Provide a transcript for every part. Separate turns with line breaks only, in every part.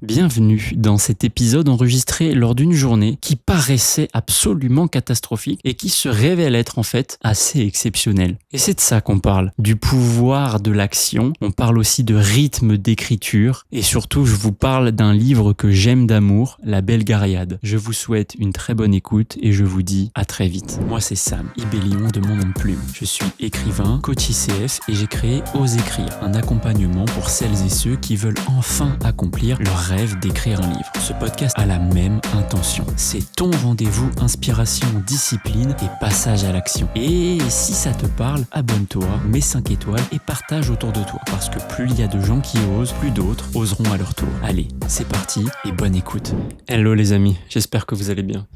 Bienvenue dans cet épisode enregistré lors d'une journée qui paraissait absolument catastrophique et qui se révèle être en fait assez exceptionnelle. Et c'est de ça qu'on parle, du pouvoir de l'action, on parle aussi de rythme d'écriture et surtout je vous parle d'un livre que j'aime d'amour, La Belle Gariade. Je vous souhaite une très bonne écoute et je vous dis à très vite. Moi c'est Sam, Ibellion de Mon Nom de Plume. Je suis écrivain, coach ICF et j'ai créé Ose Écrire, un accompagnement pour celles et ceux qui veulent enfin accomplir leur rêve d'écrire un livre. Ce podcast a la même intention. C'est ton rendez-vous inspiration, discipline et passage à l'action. Et si ça te parle, abonne-toi, mets 5 étoiles et partage autour de toi. Parce que plus il y a de gens qui osent, plus d'autres oseront à leur tour. Allez, c'est parti et bonne écoute. Hello les amis, j'espère que vous allez bien.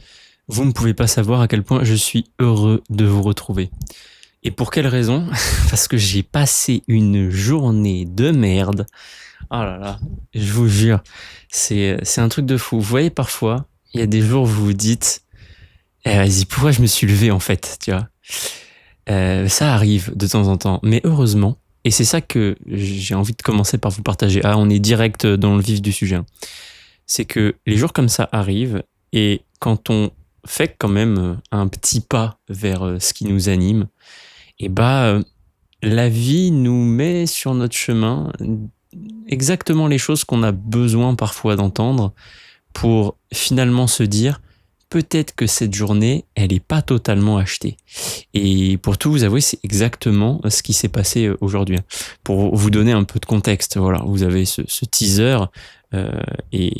Vous ne pouvez pas savoir à quel point je suis heureux de vous retrouver. Et pour quelle raison ? Parce que j'ai passé une journée de merde. Oh là là, je vous jure, c'est un truc de fou. Vous voyez, parfois, il y a des jours où vous vous dites vas-y, pourquoi je me suis levé en fait, tu vois. Ça arrive de temps en temps, mais heureusement, et c'est ça que j'ai envie de commencer par vous partager. On est direct dans le vif du sujet. C'est que les jours comme ça arrivent, et quand on fait quand même un petit pas vers ce qui nous anime, et la vie nous met sur notre chemin exactement les choses qu'on a besoin parfois d'entendre pour finalement se dire peut-être que cette journée, elle n'est pas totalement achetée. Et pour tout vous avouer, c'est exactement ce qui s'est passé aujourd'hui. Pour vous donner un peu de contexte, voilà, vous avez ce teaser et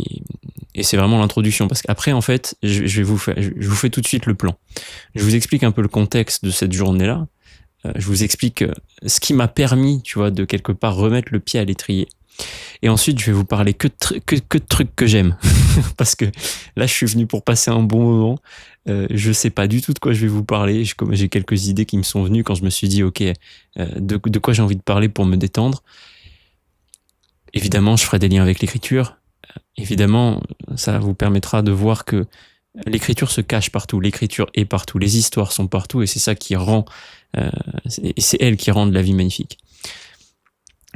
c'est vraiment l'introduction. Parce qu'après, en fait, je vous fais tout de suite le plan. Je vous explique un peu le contexte de cette journée-là. Je vous explique ce qui m'a permis, tu vois, de quelque part remettre le pied à l'étrier. Et ensuite, je vais vous parler que de trucs que j'aime. Parce que là, je suis venu pour passer un bon moment. Je sais pas du tout de quoi je vais vous parler. J'ai quelques idées qui me sont venues quand je me suis dit, ok, de quoi j'ai envie de parler pour me détendre. Évidemment, je ferai des liens avec l'écriture. Évidemment, ça vous permettra de voir que l'écriture se cache partout, l'écriture est partout, les histoires sont partout et c'est ça qui rend, c'est elles qui rendent la vie magnifique.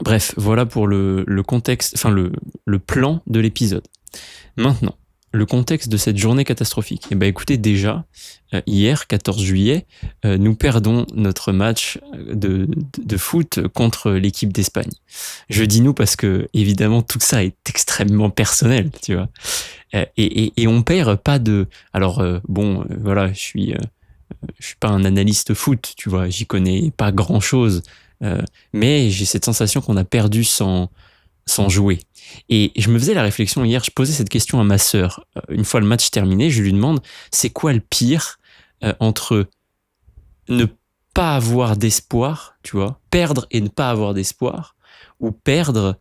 Bref, voilà pour le contexte, enfin le plan de l'épisode. Maintenant, le contexte de cette journée catastrophique. Écoutez, déjà, hier, 14 juillet, nous perdons notre match de foot contre l'équipe d'Espagne. Je dis nous parce que, évidemment, tout ça est extrêmement personnel, tu vois. Et on perd pas de... Alors, voilà, je suis pas un analyste foot, tu vois, j'y connais pas grand-chose, mais j'ai cette sensation qu'on a perdu sans jouer. Et je me faisais la réflexion hier, je posais cette question à ma sœur. Une fois le match terminé, je lui demande, c'est quoi le pire entre ne pas avoir d'espoir, tu vois, perdre et ne pas avoir d'espoir, ou perdre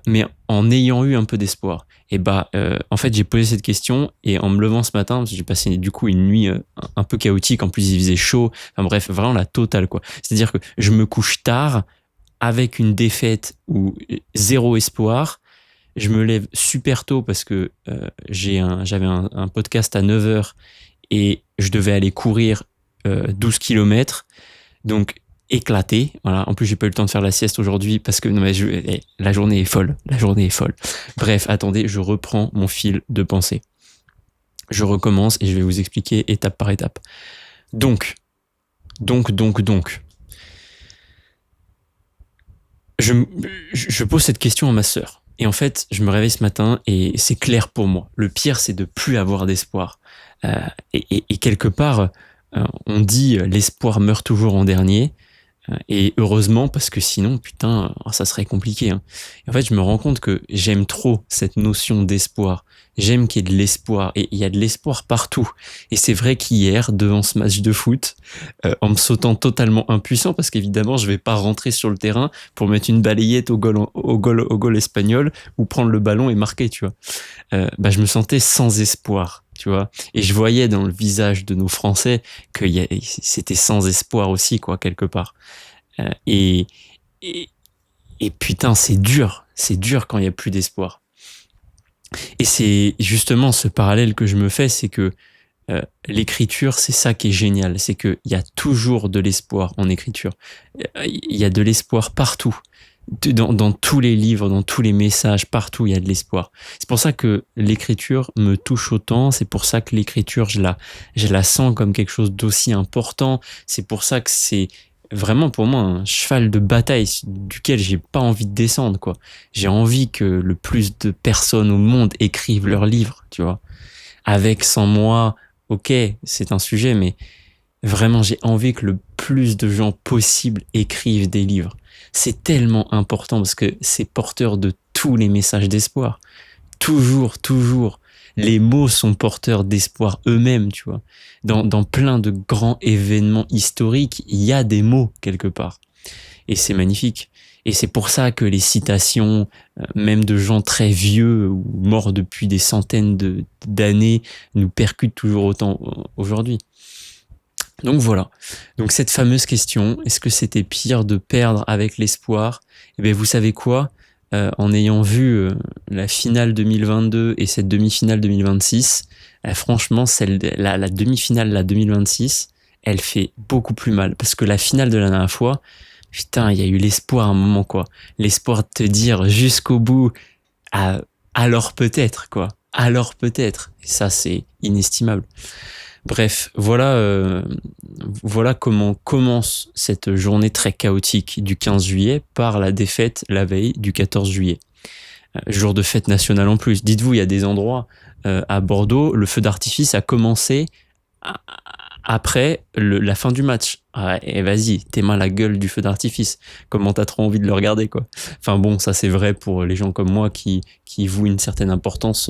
mais en ayant eu un peu d'espoir. En fait, j'ai posé cette question et en me levant ce matin, parce que j'ai passé du coup une nuit un peu chaotique, en plus il faisait chaud, enfin bref, vraiment la totale quoi. C'est-à-dire que je me couche tard avec une défaite ou zéro espoir. Je me lève super tôt parce que j'avais un podcast à 9h et je devais aller courir 12 km. Donc, éclaté. Voilà. En plus, j'ai pas eu le temps de faire la sieste aujourd'hui parce que la journée est folle. La journée est folle. Bref, attendez, je reprends mon fil de pensée. Je recommence et je vais vous expliquer étape par étape. Donc. Je pose cette question à ma sœur. Et en fait, je me réveille ce matin et c'est clair pour moi. Le pire, c'est de plus avoir d'espoir. Et quelque part, on dit l'espoir meurt toujours en dernier. Et heureusement, parce que sinon, putain, ça serait compliqué. Et en fait, je me rends compte que j'aime trop cette notion d'espoir. J'aime qu'il y ait de l'espoir. Et il y a de l'espoir partout. Et c'est vrai qu'hier, devant ce match de foot, en me sautant totalement impuissant, parce qu'évidemment, je vais pas rentrer sur le terrain pour mettre une balayette au goal espagnol ou prendre le ballon et marquer, tu vois. Je me sentais sans espoir, tu vois. Et je voyais dans le visage de nos Français que c'était sans espoir aussi, quoi, quelque part. Et putain, c'est dur quand il y a plus d'espoir. Et c'est justement ce parallèle que je me fais, c'est que l'écriture, c'est ça qui est génial, c'est qu'il y a toujours de l'espoir en écriture. Il y a de l'espoir partout. Dans tous les livres, dans tous les messages, partout, il y a de l'espoir. C'est pour ça que l'écriture me touche autant. C'est pour ça que l'écriture, je la sens comme quelque chose d'aussi important. C'est pour ça que c'est vraiment pour moi un cheval de bataille duquel j'ai pas envie de descendre, quoi. J'ai envie que le plus de personnes au monde écrivent leurs livres, tu vois. Avec, sans moi, ok, c'est un sujet, mais vraiment, j'ai envie que le plus de gens possible écrivent des livres. C'est tellement important parce que c'est porteur de tous les messages d'espoir. Toujours, toujours. Les mots sont porteurs d'espoir eux-mêmes, tu vois. Dans plein de grands événements historiques, il y a des mots quelque part. Et c'est magnifique. Et c'est pour ça que les citations, même de gens très vieux ou morts depuis des centaines d'années, nous percutent toujours autant aujourd'hui. Donc voilà. Donc cette fameuse question, est-ce que c'était pire de perdre avec l'espoir? Eh bien, vous savez quoi? En ayant vu la finale 2022 et cette demi-finale 2026, franchement, la demi-finale, la 2026, elle fait beaucoup plus mal. Parce que la finale de la dernière fois, putain, il y a eu l'espoir à un moment, quoi. L'espoir de te dire jusqu'au bout, alors peut-être, quoi. Alors peut-être. Et ça, c'est inestimable. Bref, voilà comment commence cette journée très chaotique du 15 juillet par la défaite la veille du 14 juillet. Jour de fête nationale en plus. Dites-vous, il y a des endroits à Bordeaux, le feu d'artifice a commencé après la fin du match. Et vas-y, t'es mal la gueule du feu d'artifice. Comment t'as trop envie de le regarder, quoi. Enfin bon, ça c'est vrai pour les gens comme moi qui vouent une certaine importance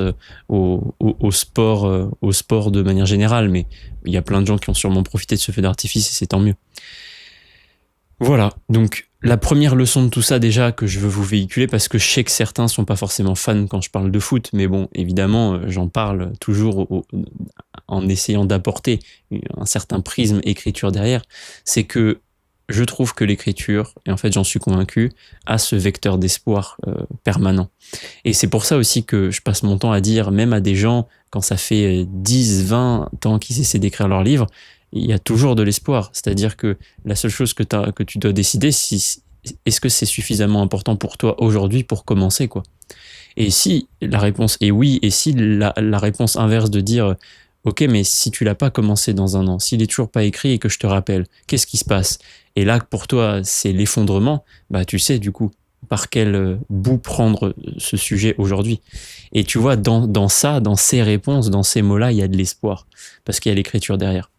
au sport de manière générale, mais il y a plein de gens qui ont sûrement profité de ce feu d'artifice et c'est tant mieux. Voilà, donc la première leçon de tout ça déjà que je veux vous véhiculer, parce que je sais que certains sont pas forcément fans quand je parle de foot, mais bon, évidemment, j'en parle toujours en essayant d'apporter un certain prisme écriture derrière, c'est que je trouve que l'écriture, et en fait j'en suis convaincu, a ce vecteur d'espoir permanent. Et c'est pour ça aussi que je passe mon temps à dire, même à des gens, quand ça fait 10, 20 ans qu'ils essaient d'écrire leurs livres, il y a toujours de l'espoir. C'est-à-dire que la seule chose que tu dois décider, est-ce que c'est suffisamment important pour toi aujourd'hui pour commencer, quoi. Et si la réponse est oui, et si la réponse inverse de dire ok, mais si tu l'as pas commencé dans un an, s'il est toujours pas écrit et que je te rappelle, qu'est-ce qui se passe? Et là, pour toi, c'est l'effondrement, bah tu sais du coup par quel bout prendre ce sujet aujourd'hui. Et tu vois, dans ces réponses, dans ces mots-là, il y a de l'espoir, parce qu'il y a l'écriture derrière.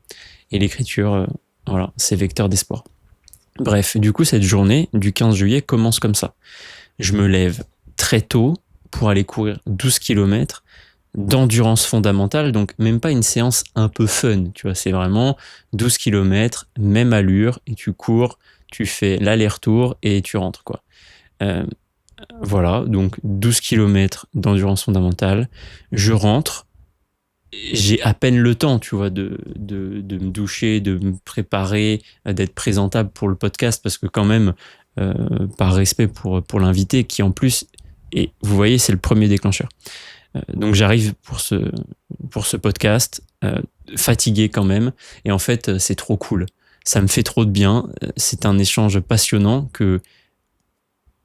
Et l'écriture, voilà, c'est vecteur d'espoir. Bref, du coup, cette journée du 15 juillet commence comme ça. Je me lève très tôt pour aller courir 12 km d'endurance fondamentale, donc même pas une séance un peu fun, tu vois, c'est vraiment 12 km, même allure, et tu cours, tu fais l'aller-retour et tu rentres, quoi. Voilà, donc 12 km d'endurance fondamentale, je rentre, j'ai à peine le temps, tu vois, de me doucher, de me préparer, d'être présentable pour le podcast, parce que quand même, par respect pour l'invité, qui en plus, et vous voyez, c'est le premier déclencheur. Donc j'arrive pour ce podcast, fatigué quand même, et en fait, c'est trop cool. Ça me fait trop de bien. C'est un échange passionnant que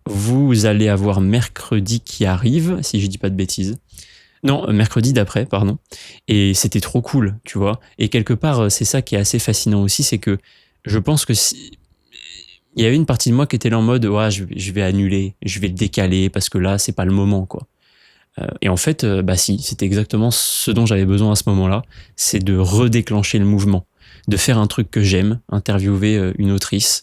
vous allez avoir mercredi qui arrive, si je dis pas de bêtises. Non, mercredi d'après, pardon. Et c'était trop cool, tu vois. Et quelque part, c'est ça qui est assez fascinant aussi, c'est que je pense que il y avait une partie de moi qui était là en mode ouais, je vais annuler, je vais le décaler parce que là, c'est pas le moment, quoi. Et en fait, bah si, c'était exactement ce dont j'avais besoin à ce moment-là, c'est de redéclencher le mouvement, de faire un truc que j'aime, interviewer une autrice,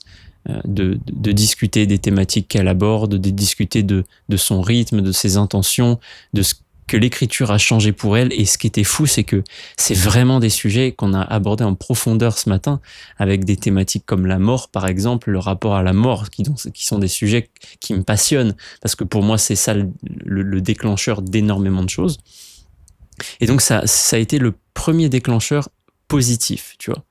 de discuter des thématiques qu'elle aborde, de discuter de son rythme, de ses intentions, de ce que l'écriture a changé pour elle. Et ce qui était fou, c'est que c'est vraiment des sujets qu'on a abordés en profondeur ce matin, avec des thématiques comme la mort, par exemple, le rapport à la mort, qui sont des sujets qui me passionnent, parce que pour moi, c'est ça le déclencheur d'énormément de choses. Et donc, ça a été le premier déclencheur positif, tu vois,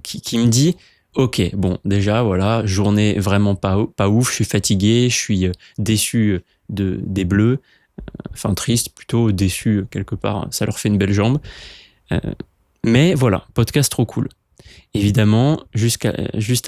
qui me dit, ok, bon, déjà, voilà, journée vraiment pas ouf, je suis fatigué, je suis déçu des Bleus, enfin triste, plutôt déçu quelque part, ça leur fait une belle jambe. Mais voilà, podcast trop cool. Évidemment, juste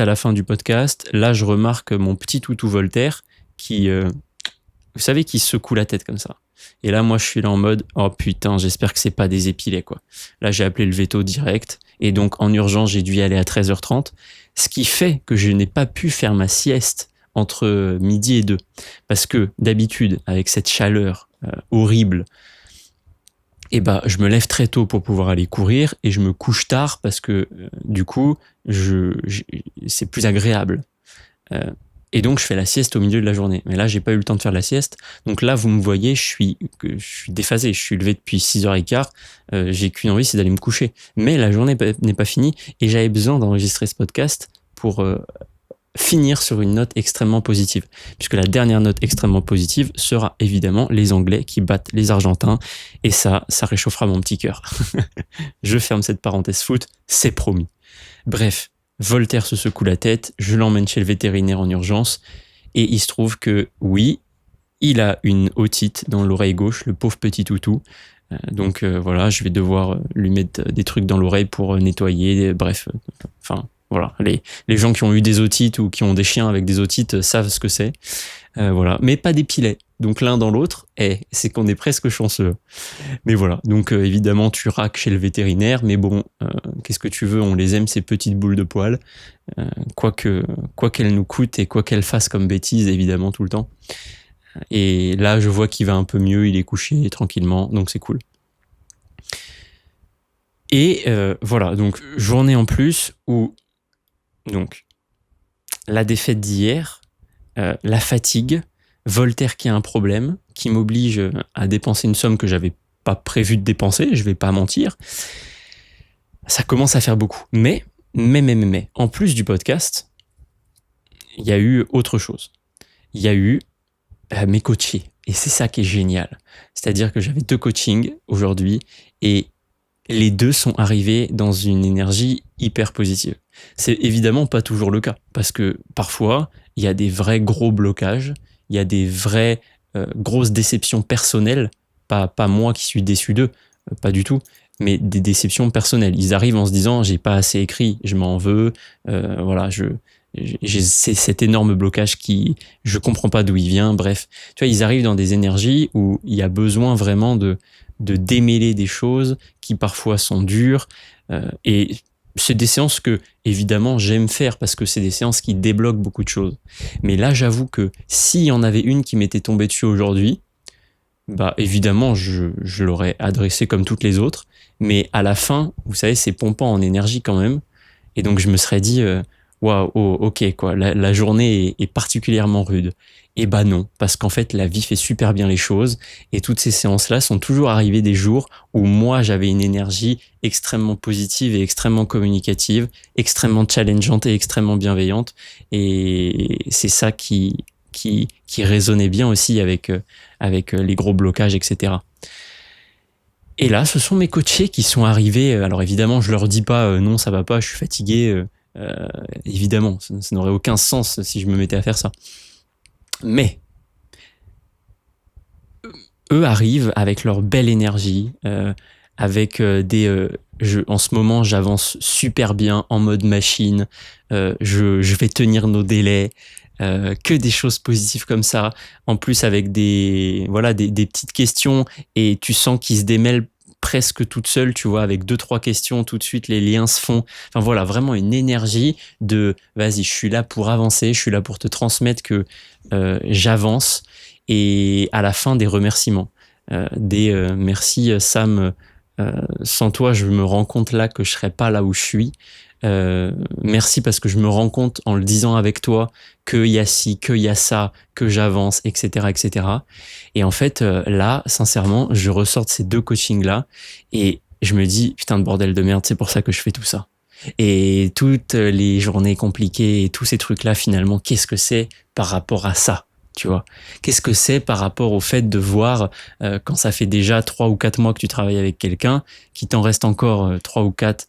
à la fin du podcast, là je remarque mon petit toutou Voltaire vous savez, qui secoue la tête comme ça. Et là, moi, je suis là en mode, oh putain, j'espère que c'est pas des épilets, quoi. Là, j'ai appelé le veto direct. Et donc, en urgence, j'ai dû y aller à 13h30. Ce qui fait que je n'ai pas pu faire ma sieste entre midi et 2. Parce que, d'habitude, avec cette chaleur horrible, je me lève très tôt pour pouvoir aller courir et je me couche tard parce que, du coup, c'est plus agréable. Et donc, je fais la sieste au milieu de la journée. Mais là, j'ai pas eu le temps de faire la sieste. Donc là, vous me voyez, je suis déphasé. Je suis levé depuis 6h15. J'ai qu'une envie, c'est d'aller me coucher. Mais la journée n'est pas finie et j'avais besoin d'enregistrer ce podcast pour finir sur une note extrêmement positive. Puisque la dernière note extrêmement positive sera évidemment les Anglais qui battent les Argentins. Et ça réchauffera mon petit cœur. Je ferme cette parenthèse foot, c'est promis. Bref. Voltaire se secoue la tête, je l'emmène chez le vétérinaire en urgence et il se trouve que oui, il a une otite dans l'oreille gauche, le pauvre petit toutou. Donc voilà, je vais devoir lui mettre des trucs dans l'oreille pour nettoyer, bref. Enfin voilà, les gens qui ont eu des otites ou qui ont des chiens avec des otites savent ce que c'est. Voilà, mais pas d'épilet. Donc l'un dans l'autre, c'est qu'on est presque chanceux. Mais voilà, donc évidemment tu raques chez le vétérinaire, mais bon, qu'est-ce que tu veux, on les aime ces petites boules de poils, quoi qu'elles nous coûtent et quoi qu'elles fassent comme bêtises évidemment tout le temps. Et là je vois qu'il va un peu mieux, il est couché tranquillement, donc c'est cool. Et voilà, donc journée en plus où donc la défaite d'hier, la fatigue, Voltaire qui a un problème, qui m'oblige à dépenser une somme que j'avais pas prévu de dépenser, je vais pas mentir. Ça commence à faire beaucoup. Mais, en plus du podcast, il y a eu autre chose. Il y a eu mes coachés. Et c'est ça qui est génial. C'est-à-dire que j'avais 2 coachings aujourd'hui et les 2 sont arrivés dans une énergie hyper positive. C'est évidemment pas toujours le cas parce que parfois, il y a des vrais gros blocages, il y a des vraies grosses déceptions personnelles, pas moi qui suis déçu d'eux, pas du tout, mais des déceptions personnelles. Ils arrivent en se disant j'ai pas assez écrit, je m'en veux, voilà, j'ai cet énorme blocage qui je comprends pas d'où il vient. Bref, tu vois, ils arrivent dans des énergies où il y a besoin vraiment de démêler des choses qui parfois sont dures et c'est des séances que, évidemment, j'aime faire parce que c'est des séances qui débloquent beaucoup de choses. Mais là, j'avoue que s'il y en avait une qui m'était tombée dessus aujourd'hui, évidemment, je l'aurais adressée comme toutes les autres. Mais à la fin, vous savez, c'est pompant en énergie quand même. Et donc, je me serais dit, waouh, ok, quoi, la journée est particulièrement rude. Et non, parce qu'en fait, la vie fait super bien les choses et toutes ces séances-là sont toujours arrivées des jours où moi, j'avais une énergie extrêmement positive et extrêmement communicative, extrêmement challengeante et extrêmement bienveillante. Et c'est ça qui résonnait bien aussi avec les gros blocages, etc. Et là, ce sont mes coachés qui sont arrivés. Alors évidemment, je leur dis pas non, ça va pas, je suis fatigué. Évidemment, ça n'aurait aucun sens si je me mettais à faire ça. Mais eux arrivent avec leur belle énergie, avec en ce moment, j'avance super bien en mode machine. Je vais tenir nos délais. Que des choses positives comme ça. En plus, avec des petites questions et tu sens qu'ils se démêlent presque toutes seules, tu vois, avec 2-3 questions, tout de suite les liens se font. Enfin voilà, vraiment une énergie de vas-y, je suis là pour avancer, je suis là pour te transmettre que j'avance. Et à la fin, des remerciements. Merci Sam, sans toi, je me rends compte là que je serais pas là où je suis. Merci parce que je me rends compte en le disant avec toi qu'il y a ci, qu'il y a ça, que j'avance, etc., etc. Et en fait, là, sincèrement, je ressors de ces 2 coachings-là et je me dis, putain de bordel de merde, c'est pour ça que je fais tout ça. Et toutes les journées compliquées et tous ces trucs-là, finalement, qu'est-ce que c'est par rapport à ça, tu vois? Qu'est-ce que c'est par rapport au fait de voir, quand ça fait déjà 3 ou 4 mois que tu travailles avec quelqu'un, qu'il t'en reste encore 3 ou 4,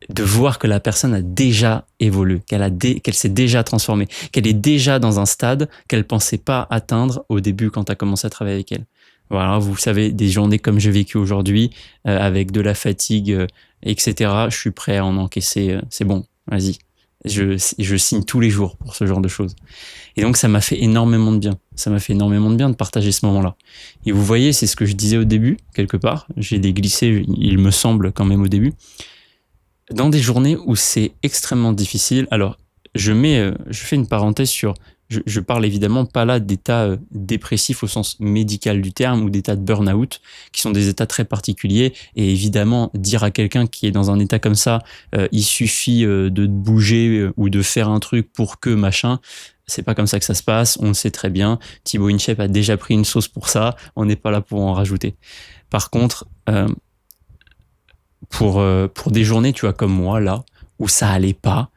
de voir que la personne a déjà évolué, qu'elle s'est déjà transformée, qu'elle est déjà dans un stade qu'elle pensait pas atteindre au début quand tu as commencé à travailler avec elle. Voilà, vous savez, des journées comme j'ai vécu aujourd'hui, avec de la fatigue, etc. Je suis prêt à en encaisser. C'est bon, vas-y. Je signe tous les jours pour ce genre de choses. Et donc, ça m'a fait énormément de bien. Ça m'a fait énormément de bien de partager ce moment-là. Et vous voyez, c'est ce que je disais au début, quelque part. J'ai déglissé, il me semble, quand même au début. Dans des journées où c'est extrêmement difficile, alors, je fais une parenthèse sur, je parle évidemment pas là d'états dépressifs au sens médical du terme ou d'états de burn-out, qui sont des états très particuliers. Et évidemment, dire à quelqu'un qui est dans un état comme ça, il suffit de bouger ou de faire un truc pour que machin, c'est pas comme ça que ça se passe, on le sait très bien. Thibaut Inchep a déjà pris une sauce pour ça, on n'est pas là pour en rajouter. Par contre, pour des journées, tu vois, comme moi, là, où ça allait pas,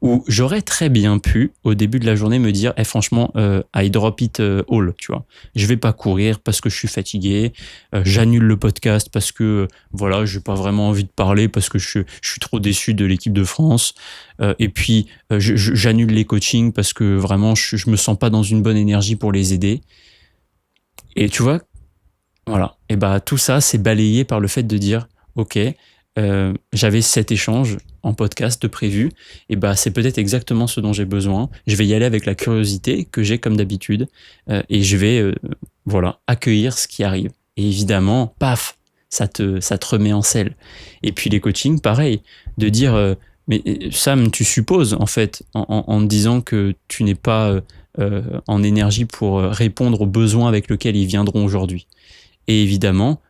où j'aurais très bien pu, au début de la journée, me dire, franchement, I drop it all, tu vois. Je vais pas courir parce que je suis fatigué, j'annule le podcast parce que, voilà, j'ai pas vraiment envie de parler parce que je suis trop déçu de l'équipe de France, et puis j'annule les coachings parce que vraiment, je me sens pas dans une bonne énergie pour les aider. Et tu vois, voilà. Et bah, tout ça, c'est balayé par le fait de dire, ok, j'avais cet échange en podcast de prévu, et bah c'est peut-être exactement ce dont j'ai besoin. Je vais y aller avec la curiosité que j'ai comme d'habitude, et je vais voilà, accueillir ce qui arrive. Et évidemment, paf, ça te remet en selle. Et puis les coachings, pareil, de dire mais Sam, tu supposes en fait en te disant que tu n'es pas en énergie pour répondre aux besoins avec lesquels ils viendront aujourd'hui. Et évidemment,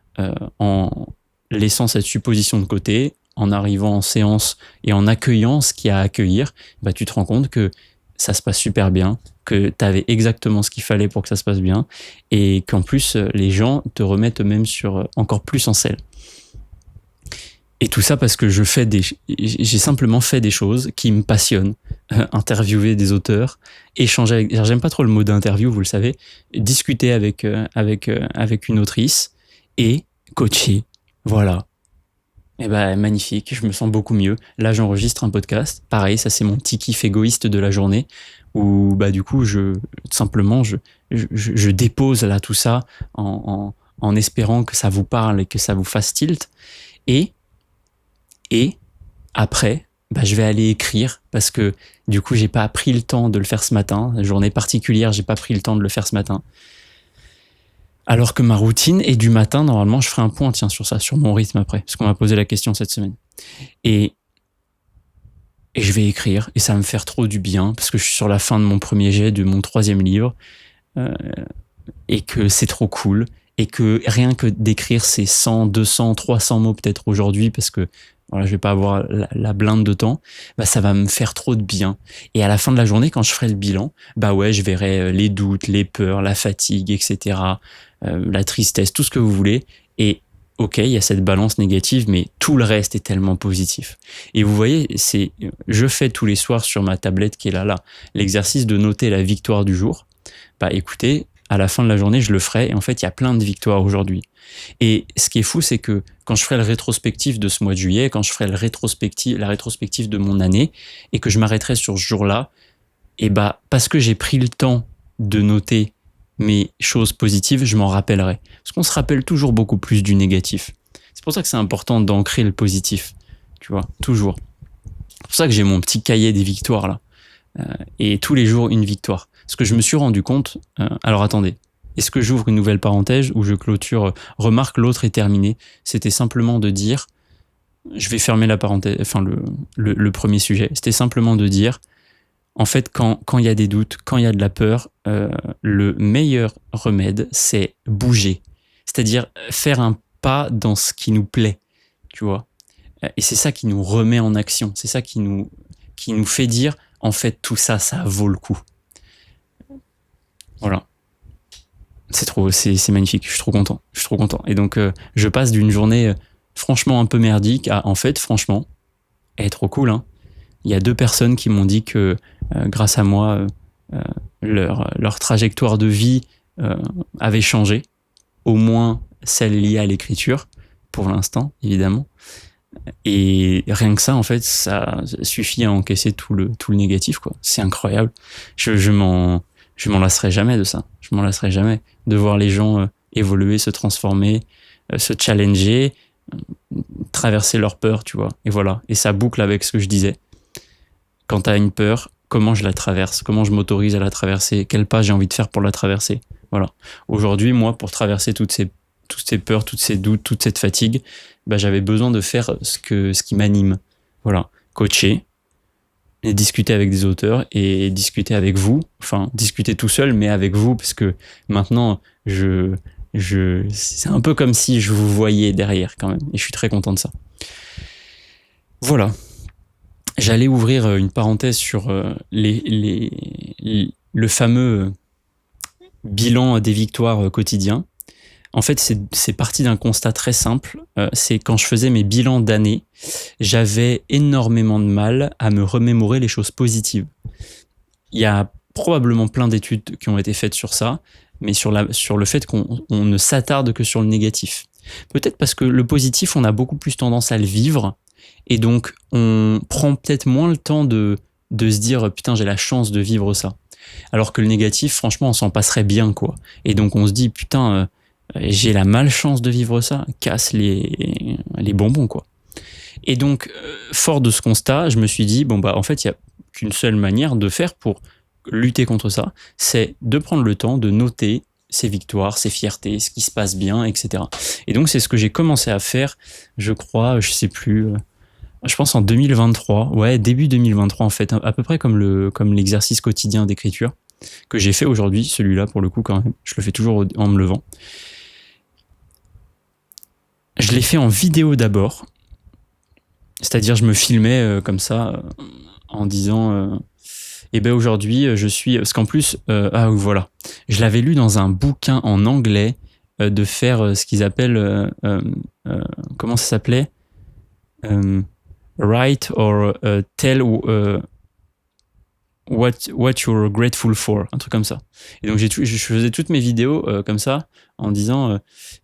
en laissant cette supposition de côté, en arrivant en séance et en accueillant ce qu'il y a à accueillir, bah, tu te rends compte que ça se passe super bien, que tu avais exactement ce qu'il fallait pour que ça se passe bien, et qu'en plus, les gens te remettent même sur encore plus en selle. Et tout ça parce que j'ai simplement fait des choses qui me passionnent. Interviewer des auteurs, échanger avec, j'aime pas trop le mot d'interview, vous le savez, discuter avec une autrice et coacher. Voilà. Et ben magnifique, je me sens beaucoup mieux. Là, j'enregistre un podcast. Pareil, ça c'est mon petit kiff égoïste de la journée où bah du coup je dépose là tout ça en espérant que ça vous parle et que ça vous fasse tilt. Et après, bah, je vais aller écrire parce que du coup, j'ai pas pris le temps de le faire ce matin. La journée particulière, j'ai pas pris le temps de le faire ce matin. Alors que ma routine est du matin, normalement, je ferai un point, tiens, sur ça, sur mon rythme après, parce qu'on m'a posé la question cette semaine. Et je vais écrire, et ça va me faire trop du bien, parce que je suis sur la fin de mon premier jet, de mon 3e livre, et que c'est trop cool, et que rien que d'écrire ces 100, 200, 300 mots peut-être aujourd'hui, parce que voilà, je vais pas avoir la blinde de temps, bah ça va me faire trop de bien. Et à la fin de la journée, quand je ferai le bilan, bah ouais, je verrai les doutes, les peurs, la fatigue, etc., la tristesse, tout ce que vous voulez. Et ok, il y a cette balance négative, mais tout le reste est tellement positif. Et vous voyez, je fais tous les soirs sur ma tablette qui est là, l'exercice de noter la victoire du jour. Bah écoutez, à la fin de la journée, je le ferai. Et en fait, il y a plein de victoires aujourd'hui. Et ce qui est fou, c'est que quand je ferai le rétrospectif de ce mois de juillet, quand je ferai la rétrospective de mon année, et que je m'arrêterai sur ce jour-là, et bah, parce que j'ai pris le temps de noter mes choses positives, je m'en rappellerai. Parce qu'on se rappelle toujours beaucoup plus du négatif. C'est pour ça que c'est important d'ancrer le positif. Tu vois, toujours. C'est pour ça que j'ai mon petit cahier des victoires là. Et tous les jours, une victoire. Ce que je me suis rendu compte... alors attendez. Est-ce que j'ouvre une nouvelle parenthèse ou je clôture? Remarque, l'autre est terminé. C'était simplement de dire... Je vais fermer la parenthèse, enfin le premier sujet. C'était simplement de dire... En fait, quand il y a des doutes, quand il y a de la peur, le meilleur remède, c'est bouger. C'est-à-dire faire un pas dans ce qui nous plaît, tu vois. Et c'est ça qui nous remet en action. C'est ça qui nous fait dire, en fait, tout ça, ça vaut le coup. Voilà. C'est magnifique. Je suis trop content. Et donc, je passe d'une journée franchement un peu merdique à, en fait, franchement, elle est trop cool, hein. Il y a 2 personnes qui m'ont dit que grâce à moi, leur trajectoire de vie avait changé, au moins celle liée à l'écriture, pour l'instant, évidemment. Et rien que ça, en fait, ça suffit à encaisser tout le négatif, quoi. C'est incroyable. Je m'en lasserai jamais de ça. Je m'en lasserai jamais de voir les gens évoluer, se transformer, se challenger, traverser leur peur, tu vois. Et voilà. Et ça boucle avec ce que je disais. quand tu as une peur, comment je la traverse, comment je m'autorise à la traverser, quel pas j'ai envie de faire pour la traverser. Voilà. Aujourd'hui, moi, pour traverser toutes ces peurs, toutes ces doutes, toute cette fatigue, j'avais besoin de faire ce qui m'anime. Voilà. Coacher, et discuter avec des auteurs et discuter avec vous, enfin discuter tout seul mais avec vous, parce que maintenant c'est un peu comme si je vous voyais derrière quand même, et je suis très content de ça. Voilà, j'allais ouvrir une parenthèse sur le fameux bilan des victoires quotidiens. En fait, c'est parti d'un constat très simple. C'est quand je faisais mes bilans d'année, j'avais énormément de mal à me remémorer les choses positives. Il y a probablement plein d'études qui ont été faites sur ça, mais sur le fait qu'on ne s'attarde que sur le négatif. Peut-être parce que le positif, on a beaucoup plus tendance à le vivre, et donc on prend peut-être moins le temps de se dire « Putain, j'ai la chance de vivre ça ». Alors que le négatif, franchement, on s'en passerait bien, quoi. Et donc on se dit « Putain... j'ai la malchance de vivre ça, casse les bonbons, quoi. » Et donc, fort de ce constat, je me suis dit, en fait, il n'y a qu'une seule manière de faire pour lutter contre ça, c'est de prendre le temps de noter ses victoires, ses fiertés, ce qui se passe bien, etc. Et donc, c'est ce que j'ai commencé à faire, je crois, je sais plus, je pense en 2023, début 2023, en fait, à peu près comme l'exercice quotidien d'écriture que j'ai fait aujourd'hui, celui-là, pour le coup, quand même, je le fais toujours en me levant. Je l'ai fait en vidéo d'abord, c'est-à-dire je me filmais comme ça en disant aujourd'hui je suis... Parce qu'en plus, voilà, je l'avais lu dans un bouquin en anglais de faire ce qu'ils appellent... comment ça s'appelait Write or tell... what you're grateful for, un truc comme ça. Et donc je faisais toutes mes vidéos comme ça, en disant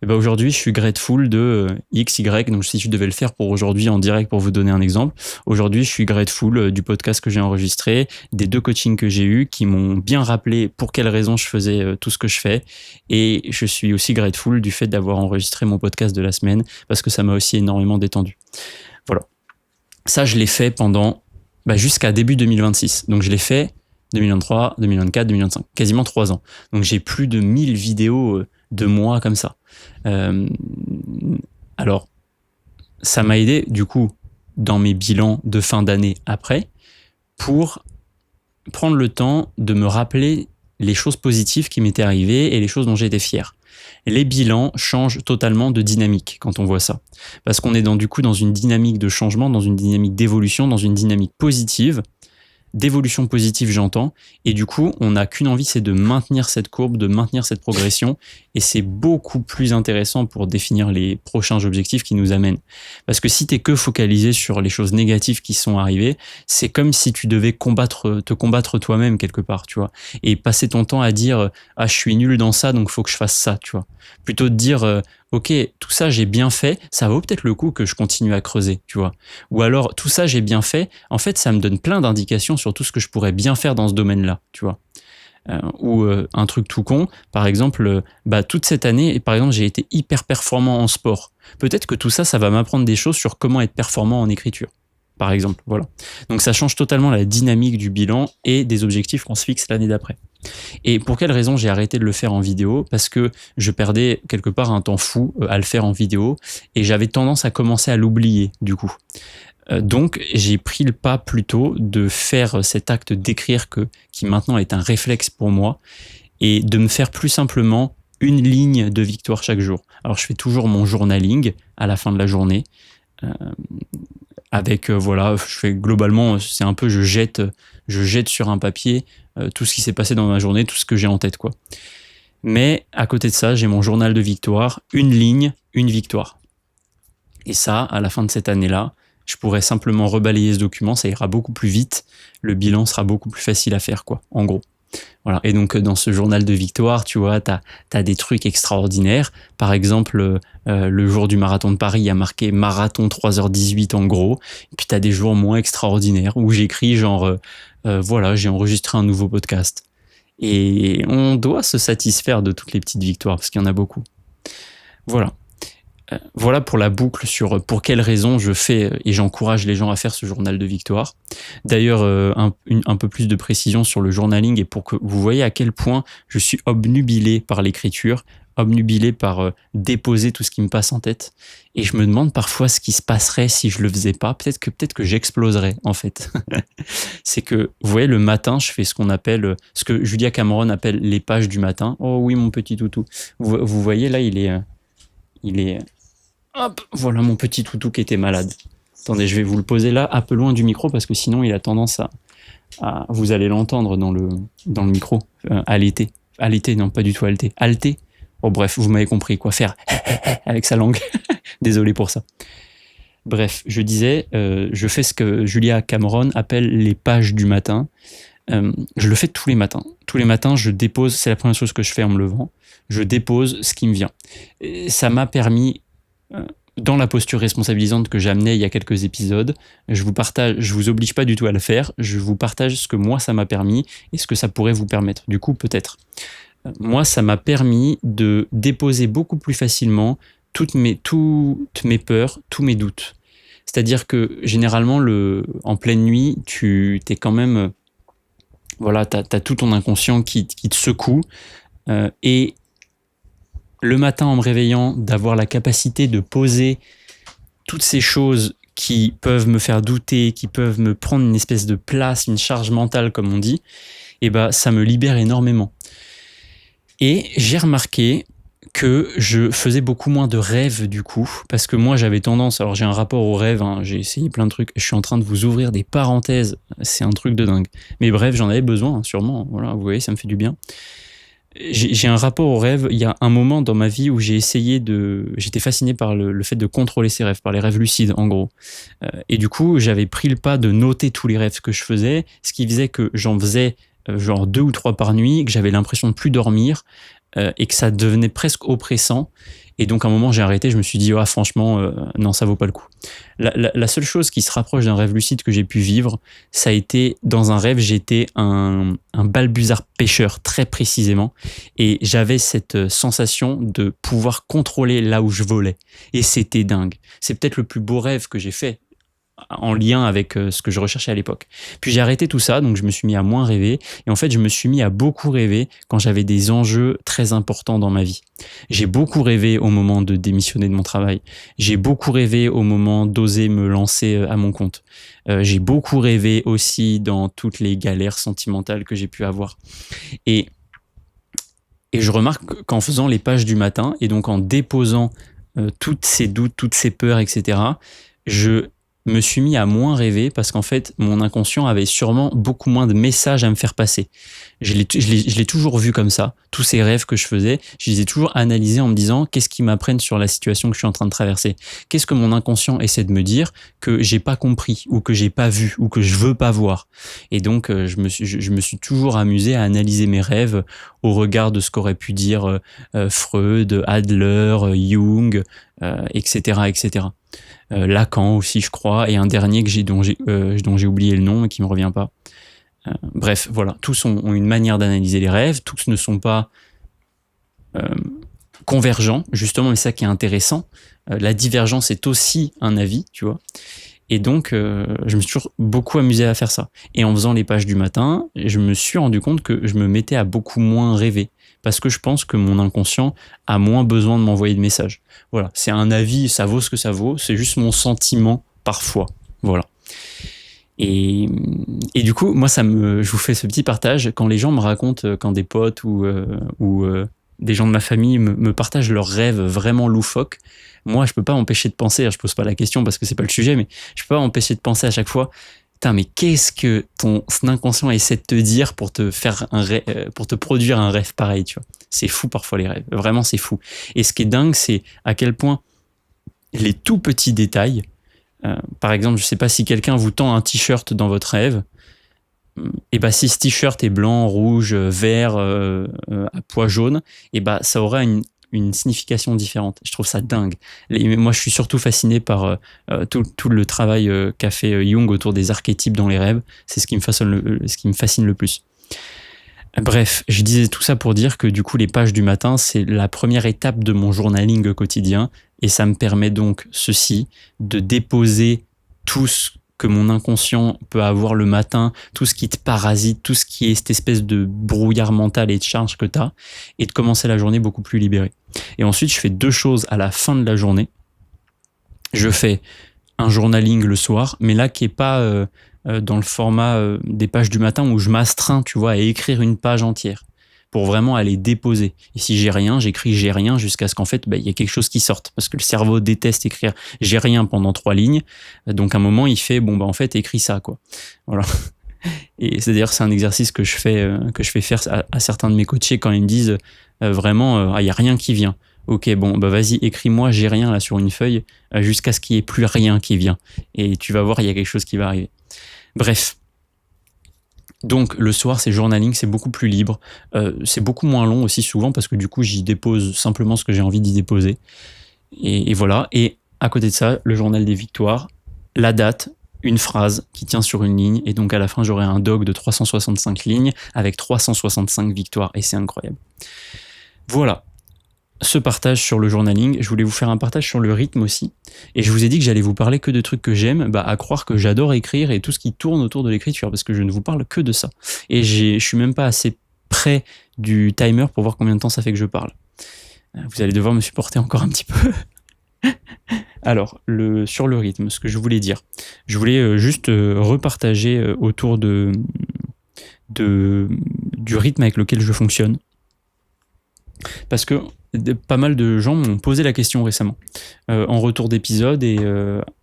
aujourd'hui je suis grateful de X, Y. Donc si je devais le faire pour aujourd'hui en direct pour vous donner un exemple, aujourd'hui je suis grateful du podcast que j'ai enregistré, des 2 coachings que j'ai eus qui m'ont bien rappelé pour quelles raisons je faisais tout ce que je fais, et je suis aussi grateful du fait d'avoir enregistré mon podcast de la semaine parce que ça m'a aussi énormément détendu. Voilà. Ça, je l'ai fait pendant jusqu'à début 2026. Donc je l'ai fait 2023, 2024, 2025, quasiment 3 ans. Donc j'ai plus de 1000 vidéos de moi comme ça. Alors, ça m'a aidé du coup dans mes bilans de fin d'année après pour prendre le temps de me rappeler les choses positives qui m'étaient arrivées et les choses dont j'étais fier. Les bilans changent totalement de dynamique quand on voit ça. Parce qu'on est dans une dynamique de changement, dans une dynamique d'évolution, dans une dynamique positive, d'évolution positive j'entends, et du coup on n'a qu'une envie, c'est de maintenir cette courbe, de maintenir cette progression, et c'est beaucoup plus intéressant pour définir les prochains objectifs qui nous amènent. Parce que si t'es que focalisé sur les choses négatives qui sont arrivées, c'est comme si tu devais te combattre toi-même quelque part, tu vois, et passer ton temps à dire « Ah, je suis nul dans ça, donc faut que je fasse ça », tu vois. Plutôt de dire ok, tout ça j'ai bien fait, ça vaut peut-être le coup que je continue à creuser, tu vois. Ou alors, tout ça j'ai bien fait, en fait ça me donne plein d'indications sur tout ce que je pourrais bien faire dans ce domaine-là, tu vois. Ou un truc tout con, par exemple, toute cette année, par exemple, j'ai été hyper performant en sport. Peut-être que tout ça, ça va m'apprendre des choses sur comment être performant en écriture, par exemple, voilà. Donc ça change totalement la dynamique du bilan et des objectifs qu'on se fixe l'année d'après. Et pour quelle raison j'ai arrêté de le faire en vidéo ? Parce que je perdais quelque part un temps fou à le faire en vidéo et j'avais tendance à commencer à l'oublier du coup. Donc j'ai pris le pas plutôt de faire cet acte d'écrire qui maintenant est un réflexe pour moi et de me faire plus simplement une ligne de victoire chaque jour. Alors je fais toujours mon journaling à la fin de la journée avec je fais globalement, c'est un peu je jette sur un papier tout ce qui s'est passé dans ma journée, tout ce que j'ai en tête, quoi. Mais à côté de ça, j'ai mon journal de victoire, une ligne, une victoire. Et ça, à la fin de cette année-là, je pourrais simplement rebalayer ce document, ça ira beaucoup plus vite, le bilan sera beaucoup plus facile à faire, quoi, en gros. Voilà. Et donc, dans ce journal de victoire, tu vois, t'as des trucs extraordinaires. Par exemple, le jour du marathon de Paris, il y a marqué marathon 3h18 en gros. Et puis, t'as des jours moins extraordinaires où j'écris genre, j'ai enregistré un nouveau podcast. Et on doit se satisfaire de toutes les petites victoires parce qu'il y en a beaucoup. Voilà. voilà pour la boucle sur pour quelles raisons je fais et j'encourage les gens à faire ce journal de victoire. D'ailleurs, un peu plus de précision sur le journaling et pour que vous voyez à quel point je suis obnubilé par l'écriture, obnubilé par déposer tout ce qui me passe en tête. Et je me demande parfois ce qui se passerait si je le faisais pas. Peut-être que j'exploserais, en fait. C'est que, vous voyez, le matin, je fais ce qu'on appelle, ce que Julia Cameron appelle les pages du matin. Oh oui, mon petit toutou. Vous voyez, là, il est, hop, voilà mon petit toutou qui était malade. Attendez, je vais vous le poser là, un peu loin du micro, parce que sinon, il a tendance vous allez l'entendre dans le micro, allaiter. Allaiter, non, pas du tout allaiter. Halter. Bon, bref, vous m'avez compris, quoi faire avec sa langue. Désolé pour ça. Bref, je disais, je fais ce que Julia Cameron appelle les pages du matin. Je le fais tous les matins. Tous les matins, je dépose, c'est la première chose que je fais en me levant, je dépose ce qui me vient. Et ça m'a permis, dans la posture responsabilisante que j'amenais il y a quelques épisodes, je vous oblige pas du tout à le faire, je vous partage ce que moi ça m'a permis et ce que ça pourrait vous permettre. Du coup, peut-être. Moi, ça m'a permis de déposer beaucoup plus facilement toutes mes peurs, tous mes doutes. C'est-à-dire que généralement, en pleine nuit, t'es quand même, voilà, t'as tout ton inconscient qui te secoue. Et le matin, en me réveillant, d'avoir la capacité de poser toutes ces choses qui peuvent me faire douter, qui peuvent me prendre une espèce de place, une charge mentale, comme on dit, et ça me libère énormément. Et j'ai remarqué que je faisais beaucoup moins de rêves du coup, parce que moi j'avais tendance, alors j'ai un rapport aux rêves, hein, j'ai essayé plein de trucs, je suis en train de vous ouvrir des parenthèses, c'est un truc de dingue. Mais bref, j'en avais besoin, hein, sûrement, voilà, vous voyez, ça me fait du bien. J'ai un rapport aux rêves, il y a un moment dans ma vie où j'étais fasciné par le fait de contrôler ses rêves, par les rêves lucides en gros. Et du coup, j'avais pris le pas de noter tous les rêves que je faisais, ce qui faisait que j'en faisais genre 2 ou 3 par nuit, que j'avais l'impression de plus dormir et que ça devenait presque oppressant. Et donc à un moment j'ai arrêté, je me suis dit franchement non, ça vaut pas le coup. La seule chose qui se rapproche d'un rêve lucide que j'ai pu vivre, ça a été dans un rêve, j'étais un balbuzard pêcheur très précisément et j'avais cette sensation de pouvoir contrôler là où je volais et c'était dingue. C'est peut-être le plus beau rêve que j'ai fait en lien avec ce que je recherchais à l'époque. Puis j'ai arrêté tout ça, donc je me suis mis à moins rêver. Et en fait, je me suis mis à beaucoup rêver quand j'avais des enjeux très importants dans ma vie. J'ai beaucoup rêvé au moment de démissionner de mon travail. J'ai beaucoup rêvé au moment d'oser me lancer à mon compte. J'ai beaucoup rêvé aussi dans toutes les galères sentimentales que j'ai pu avoir. Et je remarque qu'en faisant les pages du matin, et donc en déposant tous ces doutes, toutes ces peurs, etc., je me suis mis à moins rêver parce qu'en fait, mon inconscient avait sûrement beaucoup moins de messages à me faire passer. Je l'ai toujours vu comme ça. Tous ces rêves que je faisais, je les ai toujours analysés en me disant qu'est-ce qui m'apprennent sur la situation que je suis en train de traverser. Qu'est-ce que mon inconscient essaie de me dire que j'ai pas compris ou que j'ai pas vu ou que je veux pas voir. Et donc, je me suis toujours amusé à analyser mes rêves au regard de ce qu'aurait pu dire Freud, Adler, Jung, etc., etc. Lacan aussi, je crois, et un dernier dont j'ai oublié le nom et qui me revient pas. Bref, voilà, tous ont une manière d'analyser les rêves, tous ne sont pas convergents, justement, mais c'est ça qui est intéressant. La divergence est aussi un avis, tu vois. Et donc, je me suis toujours beaucoup amusé à faire ça. Et en faisant les pages du matin, je me suis rendu compte que je me mettais à beaucoup moins rêver. Parce que je pense que mon inconscient a moins besoin de m'envoyer de messages. Voilà, c'est un avis, ça vaut ce que ça vaut. C'est juste mon sentiment parfois. Voilà. Et du coup, moi, je vous fais ce petit partage. Quand les gens me racontent, quand des potes ou des gens de ma famille me partagent leurs rêves vraiment loufoques, moi, je peux pas m'empêcher de penser, je pose pas la question parce que c'est pas le sujet, mais je peux pas m'empêcher de penser à chaque fois, putain, mais qu'est-ce que ton inconscient essaie de te dire pour te faire pour te produire un rêve pareil, tu vois. C'est fou parfois les rêves, vraiment c'est fou. Et ce qui est dingue, c'est à quel point les tout petits détails, par exemple, je sais pas si quelqu'un vous tend un t-shirt dans votre rêve, et si ce t-shirt est blanc, rouge, vert, à pois jaune, ça aura une signification différente. Je trouve ça dingue. Moi, je suis surtout fasciné par tout le travail qu'a fait Jung autour des archétypes dans les rêves. C'est ce qui me fascine le plus. Bref, je disais tout ça pour dire que du coup, les pages du matin, c'est la première étape de mon journaling quotidien et ça me permet donc de déposer tout ce que mon inconscient peut avoir le matin, tout ce qui te parasite, tout ce qui est cette espèce de brouillard mental et de charge que tu as, et de commencer la journée beaucoup plus libéré. Et ensuite, je fais 2 choses à la fin de la journée. Je fais un journaling le soir, mais là qui est pas dans le format des pages du matin où je m'astreins, tu vois, à écrire une page entière pour vraiment aller déposer. Et si j'ai rien, j'écris j'ai rien jusqu'à ce qu'en fait, il y ait quelque chose qui sorte. Parce que le cerveau déteste écrire j'ai rien pendant 3 lignes. Donc à un moment, il fait en fait, écris ça, quoi. Voilà. Et c'est-à-dire, c'est un exercice que je fais faire à certains de mes coachés quand ils me disent vraiment, il y a rien qui vient. Ok, vas-y, écris-moi, j'ai rien là sur une feuille, jusqu'à ce qu'il n'y ait plus rien qui vient. Et tu vas voir, il y a quelque chose qui va arriver. Bref. Donc le soir, c'est journaling, c'est beaucoup plus libre. C'est beaucoup moins long aussi souvent parce que du coup, j'y dépose simplement ce que j'ai envie d'y déposer. Et voilà. Et à côté de ça, le journal des victoires, la date, une phrase qui tient sur une ligne. Et donc à la fin, j'aurai un doc de 365 lignes avec 365 victoires. Et c'est incroyable. Voilà. Ce partage sur le journaling, je voulais vous faire un partage sur le rythme aussi. Et je vous ai dit que j'allais vous parler que de trucs que j'aime, à croire que j'adore écrire et tout ce qui tourne autour de l'écriture, parce que je ne vous parle que de ça. Et je suis même pas assez près du timer pour voir combien de temps ça fait que je parle. Vous allez devoir me supporter encore un petit peu. Alors, sur le rythme, ce que je voulais dire. Je voulais juste repartager autour du rythme avec lequel je fonctionne. Parce que pas mal de gens m'ont posé la question récemment, en retour d'épisode et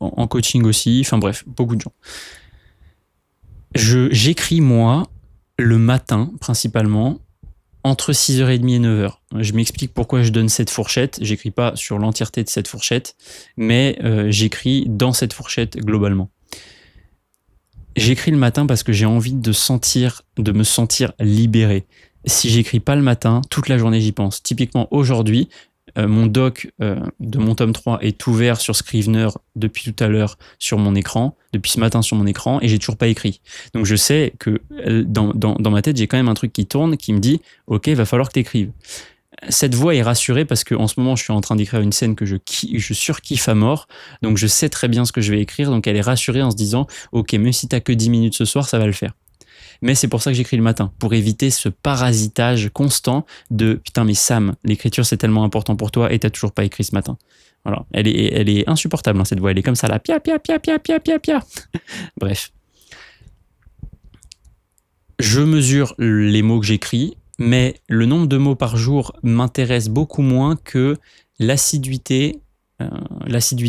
en coaching aussi, enfin bref, beaucoup de gens. J'écris moi le matin principalement entre 6h30 et 9h. Je m'explique pourquoi je donne cette fourchette. J'écris pas sur l'entièreté de cette fourchette, mais j'écris dans cette fourchette globalement. J'écris le matin parce que j'ai envie de me sentir libéré. Si j'écris pas le matin, toute la journée j'y pense. Typiquement aujourd'hui, mon doc de mon tome 3 est ouvert sur Scrivener depuis tout à l'heure sur mon écran, depuis ce matin sur mon écran, et j'ai toujours pas écrit. Donc je sais que dans ma tête, j'ai quand même un truc qui tourne, qui me dit « Ok, il va falloir que tu écrives ». Cette voix est rassurée parce qu'en ce moment, je suis en train d'écrire une scène que je surkiffe à mort, donc je sais très bien ce que je vais écrire, donc elle est rassurée en se disant « Ok, même si t'as que 10 minutes ce soir, ça va le faire ». Mais c'est pour ça que j'écris le matin, pour éviter ce parasitage constant de « Putain, mais Sam, l'écriture c'est tellement important pour toi et t'as toujours pas écrit ce matin ». Voilà, elle est insupportable, cette voix, elle est comme ça là, pia, pia, pia, pia, pia, pia, pia. Bref. Je mesure les mots que j'écris, mais le nombre de mots par jour m'intéresse beaucoup moins que l'assiduité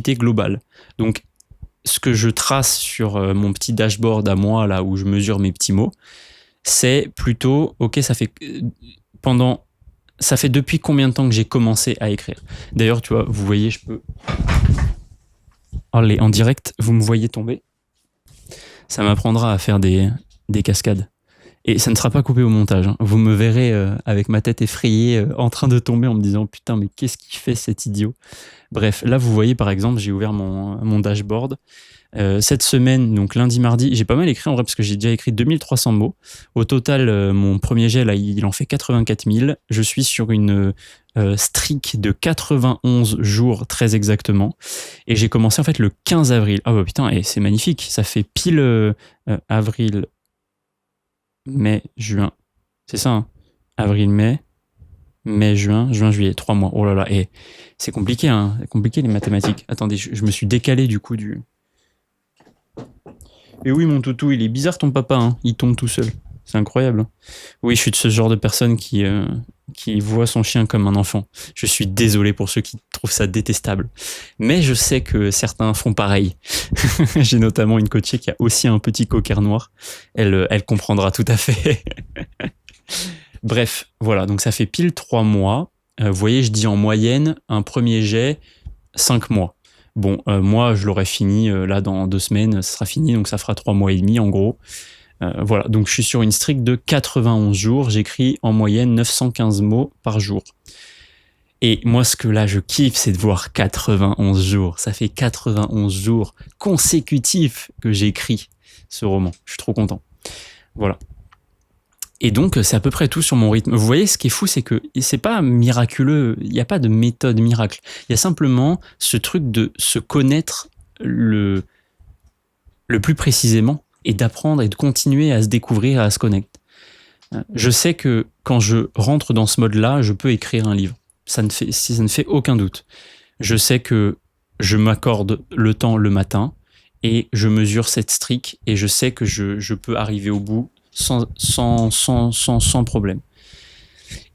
globale. Donc, ce que je trace sur mon petit dashboard à moi, là où je mesure mes petits mots, c'est plutôt, ok, ça fait depuis combien de temps que j'ai commencé à écrire. D'ailleurs, tu vois, vous voyez, je peux... Allez, en direct, vous me voyez tomber. Ça m'apprendra à faire des cascades. Et ça ne sera pas coupé au montage. Hein. Vous me verrez avec ma tête effrayée en train de tomber en me disant « Putain, mais qu'est-ce qu'il fait cet idiot ?» Bref, là, vous voyez, par exemple, j'ai ouvert mon dashboard. Cette semaine, donc lundi, mardi, j'ai pas mal écrit en vrai parce que j'ai déjà écrit 2300 mots. Au total, mon premier jet, là, il en fait 84 000. Je suis sur une streak de 91 jours très exactement. Et j'ai commencé en fait le 15 avril. Ah bah putain, et c'est magnifique. Ça fait pile avril, mai, juin. C'est ça, hein. Avril, mai, juin, juillet. 3 mois. Oh là là, et c'est compliqué, hein. C'est compliqué les mathématiques. Attendez, je me suis décalé du coup du... Et oui, mon toutou, il est bizarre ton papa, hein. Il tombe tout seul. C'est incroyable. Hein. Oui, je suis de ce genre de personne qui voit son chien comme un enfant. Je suis désolé pour ceux qui trouvent ça détestable. Mais je sais que certains font pareil. J'ai notamment une coachée qui a aussi un petit cocker noir. Elle comprendra tout à fait. Bref, voilà. Donc ça fait pile 3 mois. Vous voyez, je dis en moyenne, un premier jet, 5 mois. Bon, moi, je l'aurai fini là dans 2 semaines. Ça sera fini, donc ça fera 3 mois et demi en gros. Voilà, donc je suis sur une streak de 91 jours. J'écris en moyenne 915 mots par jour. Et moi, ce que là, je kiffe, c'est de voir 91 jours. Ça fait 91 jours consécutifs que j'écris ce roman. Je suis trop content. Voilà. Et donc, c'est à peu près tout sur mon rythme. Vous voyez, ce qui est fou, c'est que c'est pas miraculeux. Il n'y a pas de méthode miracle. Il y a simplement ce truc de se connaître le plus précisément et d'apprendre et de continuer à se découvrir, à se connecter. Je sais que quand je rentre dans ce mode-là, je peux écrire un livre. Ça ne fait aucun doute. Je sais que je m'accorde le temps le matin et je mesure cette streak et je sais que je peux arriver au bout sans problème.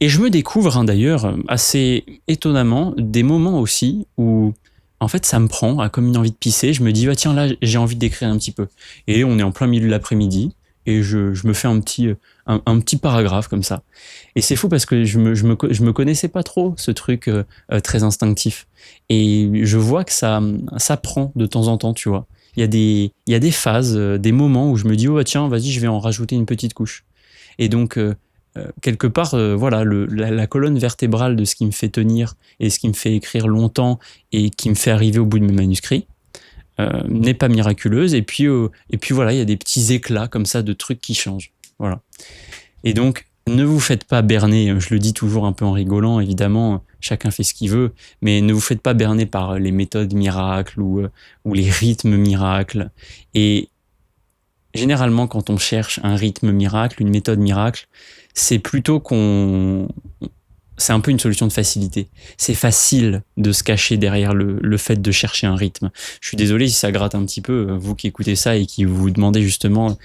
Et je me découvre d'ailleurs assez étonnamment des moments aussi où en fait ça me prend comme une envie de pisser. Je me dis tiens là j'ai envie d'écrire un petit peu. Et on est en plein milieu de l'après-midi et je me fais un petit paragraphe comme ça. Et c'est fou parce que je me connaissais pas trop ce truc très instinctif. Et je vois que ça prend de temps en temps, tu vois. Il y a des phases, des moments où je me dis tiens vas-y je vais en rajouter une petite couche. Et donc quelque part voilà la colonne vertébrale de ce qui me fait tenir et ce qui me fait écrire longtemps et qui me fait arriver au bout de mes manuscrits n'est pas miraculeuse. Et puis voilà, il y a des petits éclats comme ça de trucs qui changent. Voilà. Et donc, ne vous faites pas berner, je le dis toujours un peu en rigolant, évidemment, chacun fait ce qu'il veut, mais ne vous faites pas berner par les méthodes miracles ou les rythmes miracles. Et généralement, quand on cherche un rythme miracle, une méthode miracle, c'est plutôt c'est un peu une solution de facilité. C'est facile de se cacher derrière le fait de chercher un rythme. Je suis désolé si ça gratte un petit peu, vous qui écoutez ça et qui vous demandez justement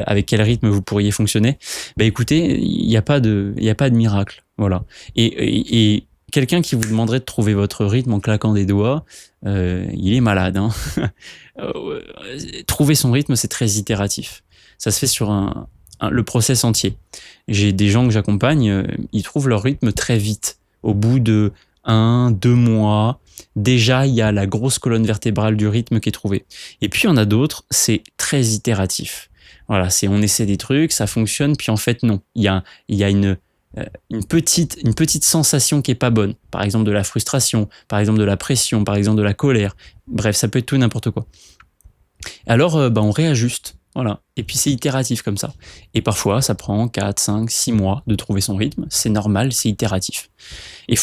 avec quel rythme vous pourriez fonctionner. Bah écoutez, il n'y a pas de miracle. Voilà. Et quelqu'un qui vous demanderait de trouver votre rythme en claquant des doigts, il est malade. Hein. Trouver son rythme, c'est très itératif. Ça se fait sur le process entier. J'ai des gens que j'accompagne, ils trouvent leur rythme très vite. Au bout de 1-2 mois, déjà, il y a la grosse colonne vertébrale du rythme qui est trouvée. Et puis, il y en a d'autres, c'est très itératif. Voilà, on essaie des trucs, ça fonctionne, puis en fait, non. Il y a une petite sensation qui est pas bonne. Par exemple, de la frustration, par exemple, de la pression, par exemple, de la colère. Bref, ça peut être tout et n'importe quoi. Alors, on réajuste. Voilà. Et puis c'est itératif comme ça. Et parfois, ça prend 4, 5, 6 mois de trouver son rythme. C'est normal, c'est itératif. Je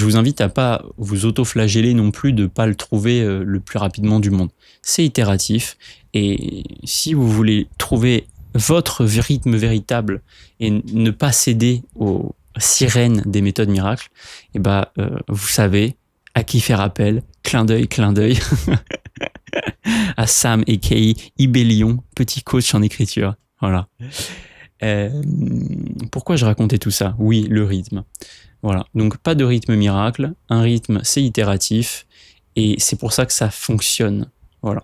vous invite à pas vous auto-flageller non plus de pas le trouver le plus rapidement du monde. C'est itératif. Et si vous voulez trouver votre rythme véritable et ne pas céder aux sirènes des méthodes miracles, vous savez à qui faire appel. Clin d'œil. À Sam aka Ibellion, petit coach en écriture. Voilà. Pourquoi je racontais tout ça ? Oui, le rythme. Voilà. Donc pas de rythme miracle. Un rythme, c'est itératif et c'est pour ça que ça fonctionne. Voilà.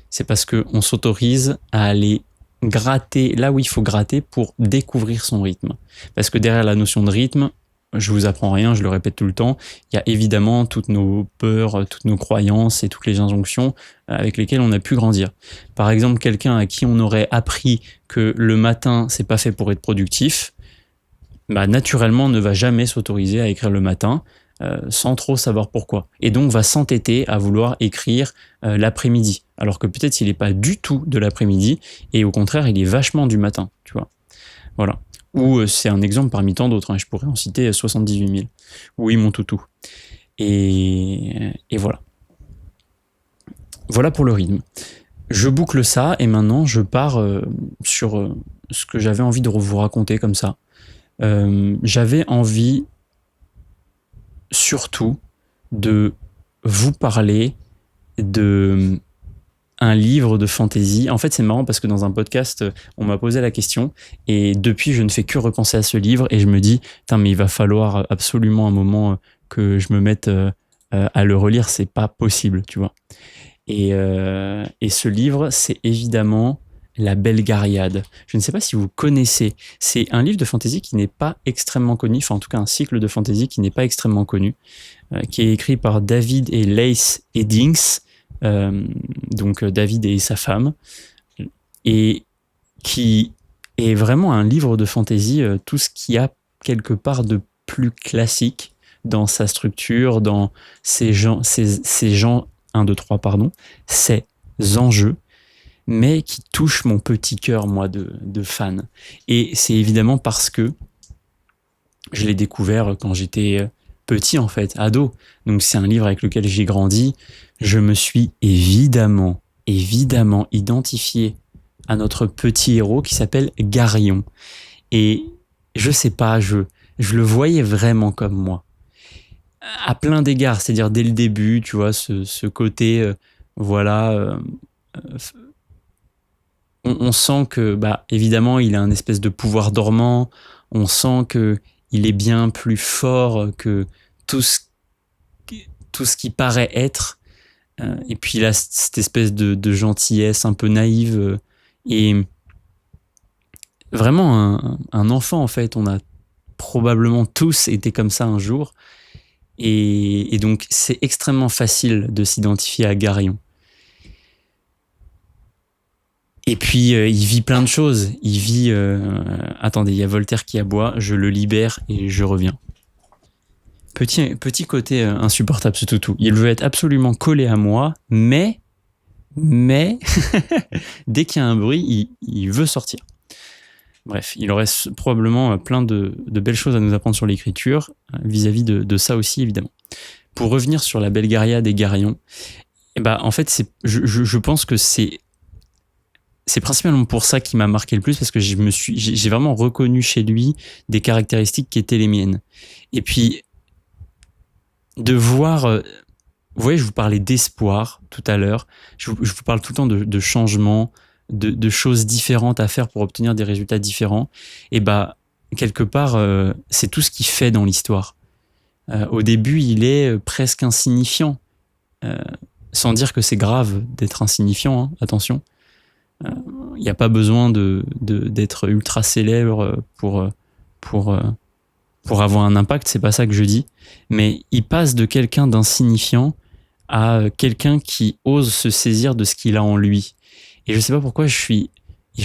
C'est parce qu'on s'autorise à aller gratter là où il faut gratter pour découvrir son rythme. Parce que derrière la notion de rythme, je vous apprends rien, je le répète tout le temps, il y a évidemment toutes nos peurs, toutes nos croyances et toutes les injonctions avec lesquelles on a pu grandir. Par exemple, quelqu'un à qui on aurait appris que le matin, c'est pas fait pour être productif, naturellement ne va jamais s'autoriser à écrire le matin sans trop savoir pourquoi. Et donc va s'entêter à vouloir écrire l'après-midi, alors que peut-être il n'est pas du tout de l'après-midi et au contraire, il est vachement du matin, tu vois. Voilà. Ou c'est un exemple parmi tant d'autres, je pourrais en citer 78 000. Oui, mon toutou. Et voilà. Voilà pour le rythme. Je boucle ça et maintenant je pars sur ce que j'avais envie de vous raconter comme ça. J'avais envie surtout de vous parler de un livre de fantasy. En fait, c'est marrant parce que dans un podcast, on m'a posé la question et depuis, je ne fais que repenser à ce livre et je me dis, mais il va falloir absolument un moment que je me mette à le relire. C'est pas possible, tu vois. Et ce livre, c'est évidemment La Belgariade. Je ne sais pas si vous connaissez. C'est un livre de fantasy qui n'est pas extrêmement connu, enfin en tout cas un cycle de fantasy qui n'est pas extrêmement connu, qui est écrit par David et Lace Eddings. Donc David et sa femme, et qui est vraiment un livre de fantasy, tout ce qu'il y a quelque part de plus classique dans sa structure, dans ses enjeux, mais qui touche mon petit cœur, moi, de fan. Et c'est évidemment parce que je l'ai découvert quand j'étais petit, en fait, ado. Donc c'est un livre avec lequel j'ai grandi. Je me suis évidemment identifié à notre petit héros qui s'appelle Garion. Et je sais pas, je le voyais vraiment comme moi. À plein d'égards, c'est-à-dire dès le début, tu vois, ce côté, voilà, on sent que, bah, évidemment, il a un espèce de pouvoir dormant. On sent que il est bien plus fort que tout ce, tout ce qui paraît être. Et puis il a cette espèce de gentillesse un peu naïve. Et vraiment un enfant, en fait. On a probablement tous été comme ça un jour. Et donc, c'est extrêmement facile de s'identifier à Garion. Et puis, il vit plein de choses. Il vit... attendez, il y a Voltaire qui aboie. Je le libère et je reviens. Petit côté insupportable, ce toutou. Il veut être absolument collé à moi, mais dès qu'il y a un bruit, il veut sortir. Bref, il aurait probablement plein de belles choses à nous apprendre sur l'écriture, vis-à-vis de ça aussi, évidemment. Pour revenir sur la Belgariade et Garion, en fait, je pense que c'est principalement pour ça qui m'a marqué le plus, parce que j'ai vraiment reconnu chez lui des caractéristiques qui étaient les miennes. Et puis, de voir... vous voyez, je vous parlais d'espoir tout à l'heure. Je vous parle tout le temps de changement, de choses différentes à faire pour obtenir des résultats différents. Et quelque part, c'est tout ce qu'il fait dans l'histoire. Au début, il est presque insignifiant. Sans dire que c'est grave d'être insignifiant, hein, attention. Il n'y a pas besoin d'être ultra célèbre pour avoir un impact, c'est pas ça que je dis. Mais il passe de quelqu'un d'insignifiant à quelqu'un qui ose se saisir de ce qu'il a en lui. Et je sais pas pourquoi je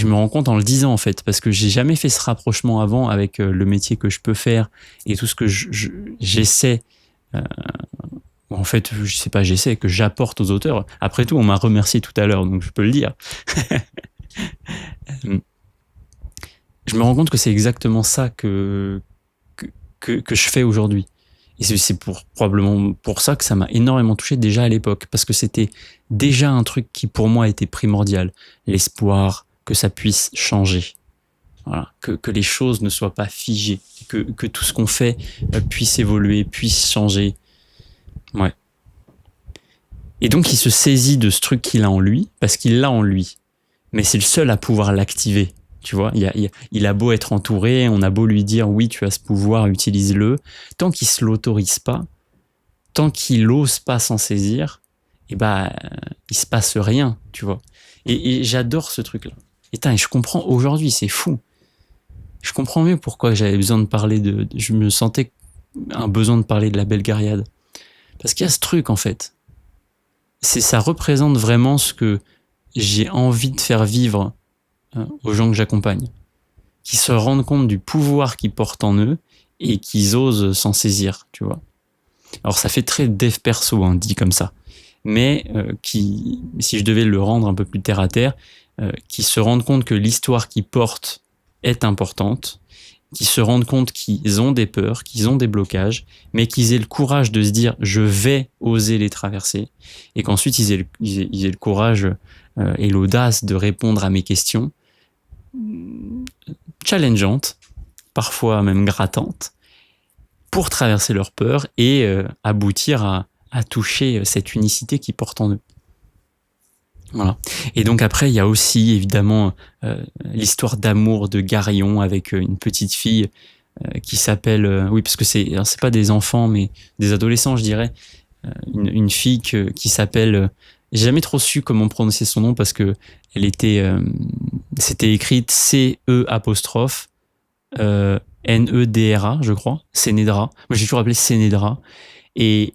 me rends compte en le disant, en fait, parce que j'ai jamais fait ce rapprochement avant avec le métier que je peux faire et tout ce que j'essaie. En fait, je sais pas, j'essaie, que j'apporte aux auteurs. Après tout, on m'a remercié tout à l'heure, donc je peux le dire. Je me rends compte que c'est exactement ça que je fais aujourd'hui. Et c'est probablement pour ça que ça m'a énormément touché déjà à l'époque, parce que c'était déjà un truc qui pour moi était primordial. L'espoir que ça puisse changer. Voilà, que les choses ne soient pas figées, que tout ce qu'on fait puisse évoluer, puisse changer. Ouais. Et donc il se saisit de ce truc qu'il a en lui, parce qu'il l'a en lui. Mais c'est le seul à pouvoir l'activer. Tu vois, il a beau être entouré, on a beau lui dire oui, tu as ce pouvoir, utilise-le. Tant qu'il se l'autorise pas, tant qu'il n'ose pas s'en saisir, il se passe rien, tu vois. Et j'adore ce truc-là. Et je comprends aujourd'hui, c'est fou. Je comprends mieux pourquoi j'avais besoin de parler je me sentais un besoin de parler de la Belgariade. Parce qu'il y a ce truc, en fait. Ça représente vraiment ce que j'ai envie de faire vivre aux gens que j'accompagne, qui se rendent compte du pouvoir qu'ils portent en eux et qu'ils osent s'en saisir, tu vois. Alors ça fait très dev perso, hein, dit comme ça, mais si je devais le rendre un peu plus terre à terre, qui se rendent compte que l'histoire qu'ils portent est importante, qui se rendent compte qu'ils ont des peurs, qu'ils ont des blocages, mais qu'ils aient le courage de se dire je vais oser les traverser, et qu'ensuite ils aient le courage et l'audace de répondre à mes questions, challengeantes, parfois même grattantes, pour traverser leurs peurs et aboutir à toucher cette unicité qu'ils portent en eux. Voilà. Et donc après, il y a aussi évidemment l'histoire d'amour de Garion avec une petite fille qui s'appelle, oui, parce que c'est pas des enfants, mais des adolescents, je dirais, une fille qui s'appelle, j'ai jamais trop su comment prononcer son nom parce que elle était, c'était écrite C-E', N-E-D-R-A, je crois, Sénédra. Moi, j'ai toujours appelé Sénédra. Et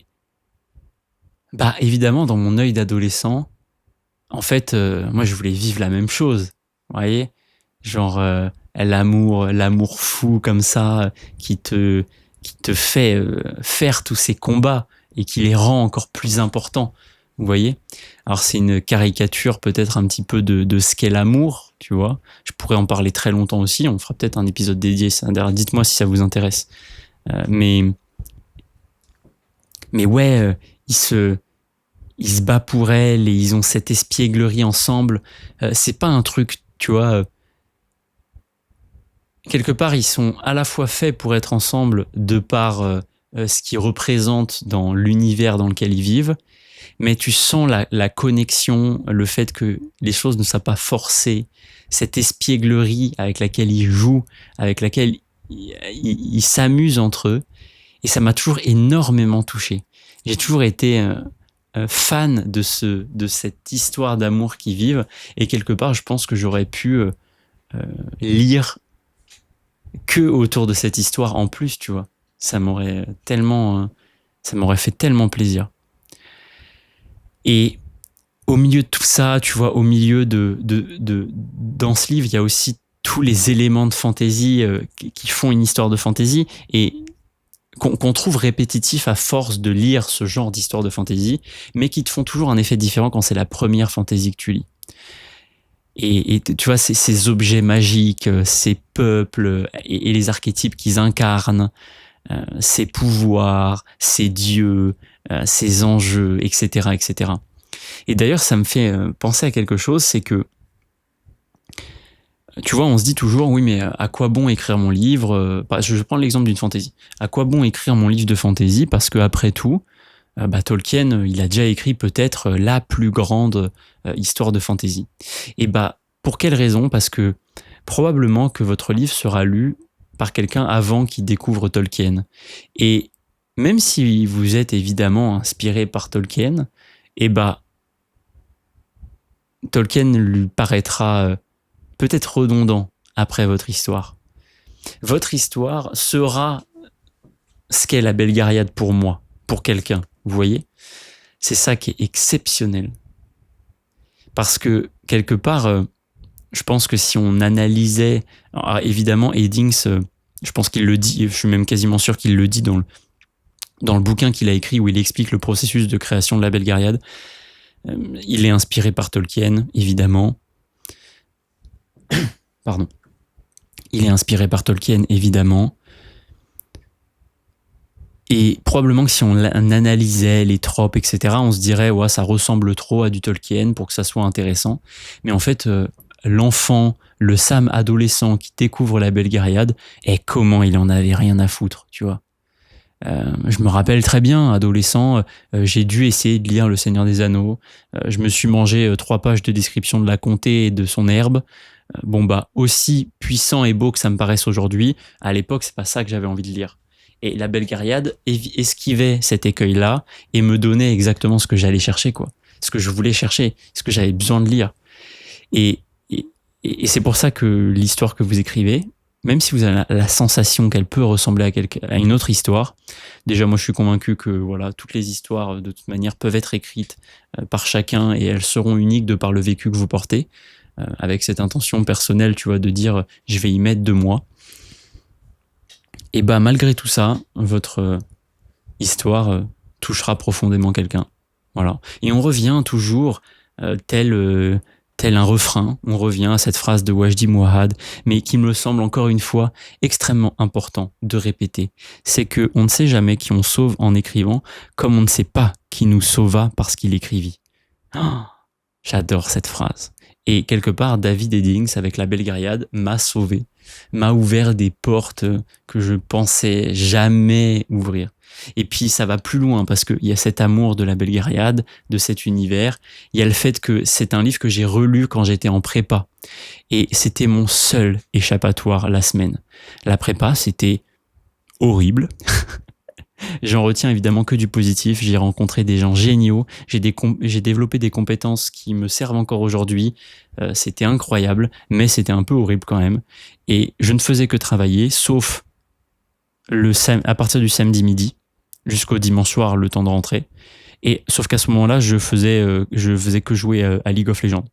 évidemment, dans mon œil d'adolescent, en fait, moi, je voulais vivre la même chose. Vous voyez, genre l'amour fou comme ça, qui te fait faire tous ces combats et qui les rend encore plus importants. Vous voyez? Alors c'est une caricature peut-être un petit peu de ce qu'est l'amour, tu vois. Je pourrais en parler très longtemps aussi, on fera peut-être un épisode dédié. D'ailleurs, dites-moi si ça vous intéresse. Mais ouais, il se bat pour elle et ils ont cette espièglerie ensemble. C'est pas un truc, tu vois. Quelque part, ils sont à la fois faits pour être ensemble de par ce qu'ils représentent dans l'univers dans lequel ils vivent, mais tu sens la connexion, le fait que les choses ne soient pas forcées, cette espièglerie avec laquelle ils jouent, avec laquelle ils s'amusent entre eux. Et ça m'a toujours énormément touché. J'ai toujours été fan de cette histoire d'amour qu'ils vivent. Et quelque part, je pense que j'aurais pu lire que autour de cette histoire en plus, tu vois. Ça m'aurait fait tellement plaisir. Et au milieu de tout ça, tu vois, au milieu dans ce livre, il y a aussi tous les éléments de fantaisie qui font une histoire de fantaisie et qu'on trouve répétitif à force de lire ce genre d'histoire de fantaisie, mais qui te font toujours un effet différent quand c'est la première fantaisie que tu lis. Et tu vois, ces objets magiques, ces peuples et les archétypes qu'ils incarnent, ces pouvoirs, ces dieux, ces enjeux, etc., etc. Et d'ailleurs, ça me fait penser à quelque chose, c'est que, tu vois, on se dit toujours, oui, mais à quoi bon écrire mon livre? Je prends l'exemple d'une fantaisie. À quoi bon écrire mon livre de fantaisie? Parce que après tout, Tolkien, il a déjà écrit peut-être la plus grande histoire de fantaisie. Et pour quelle raison? Parce que probablement que votre livre sera lu par quelqu'un avant qu'il découvre Tolkien. Et même si vous êtes évidemment inspiré par Tolkien, Tolkien lui paraîtra peut-être redondant après votre histoire. Votre histoire sera ce qu'est la Belgariade pour moi, pour quelqu'un. Vous voyez? C'est ça qui est exceptionnel. Parce que, quelque part, je pense que si on analysait... Alors, évidemment, Eddings, je pense qu'il le dit, je suis même quasiment sûr qu'il le dit dans le bouquin qu'il a écrit où il explique le processus de création de la Belgariade. Il est inspiré par Tolkien, évidemment. Pardon. Il est inspiré par Tolkien, évidemment. Et probablement que si on analysait les tropes, etc., on se dirait, ouais, ça ressemble trop à du Tolkien pour que ça soit intéressant. Mais en fait, l'enfant, le Sam adolescent qui découvre la Belgariade, et comment il en avait rien à foutre, tu vois. Je me rappelle très bien, adolescent, j'ai dû essayer de lire Le Seigneur des Anneaux. Je me suis mangé 3 pages de description de la comté et de son herbe. Aussi puissant et beau que ça me paraisse aujourd'hui, à l'époque, c'est pas ça que j'avais envie de lire. Et la Belgariade esquivait cet écueil-là et me donnait exactement ce que j'allais chercher, quoi. Ce que je voulais chercher, ce que j'avais besoin de lire. Et c'est pour ça que l'histoire que vous écrivez, même si vous avez la sensation qu'elle peut ressembler à une autre histoire, déjà moi je suis convaincu que voilà, toutes les histoires de toute manière peuvent être écrites par chacun et elles seront uniques de par le vécu que vous portez, avec cette intention personnelle, tu vois, de dire je vais y mettre de moi. Et malgré tout ça, votre histoire touchera profondément quelqu'un. Voilà. Et on revient toujours tel un refrain, on revient à cette phrase de Wajdi Mouawad, mais qui me semble encore une fois extrêmement important de répéter. C'est qu'on ne sait jamais qui on sauve en écrivant, comme on ne sait pas qui nous sauva parce qu'il écrivit. Oh, j'adore cette phrase. Et quelque part, David Eddings, avec la Belgariade, m'a sauvé, m'a ouvert des portes que je pensais jamais ouvrir. Et puis ça va plus loin parce qu'il y a cet amour de la Belgariade, de cet univers. Il y a le fait que c'est un livre que j'ai relu quand j'étais en prépa. Et c'était mon seul échappatoire la semaine. La prépa, c'était horrible. J'en retiens évidemment que du positif. J'ai rencontré des gens géniaux. J'ai développé des compétences qui me servent encore aujourd'hui. C'était incroyable, mais c'était un peu horrible quand même. Et je ne faisais que travailler, sauf à partir du samedi midi jusqu'au dimanche soir, le temps de rentrer. Et sauf qu'à ce moment-là, je faisais que jouer à League of Legends.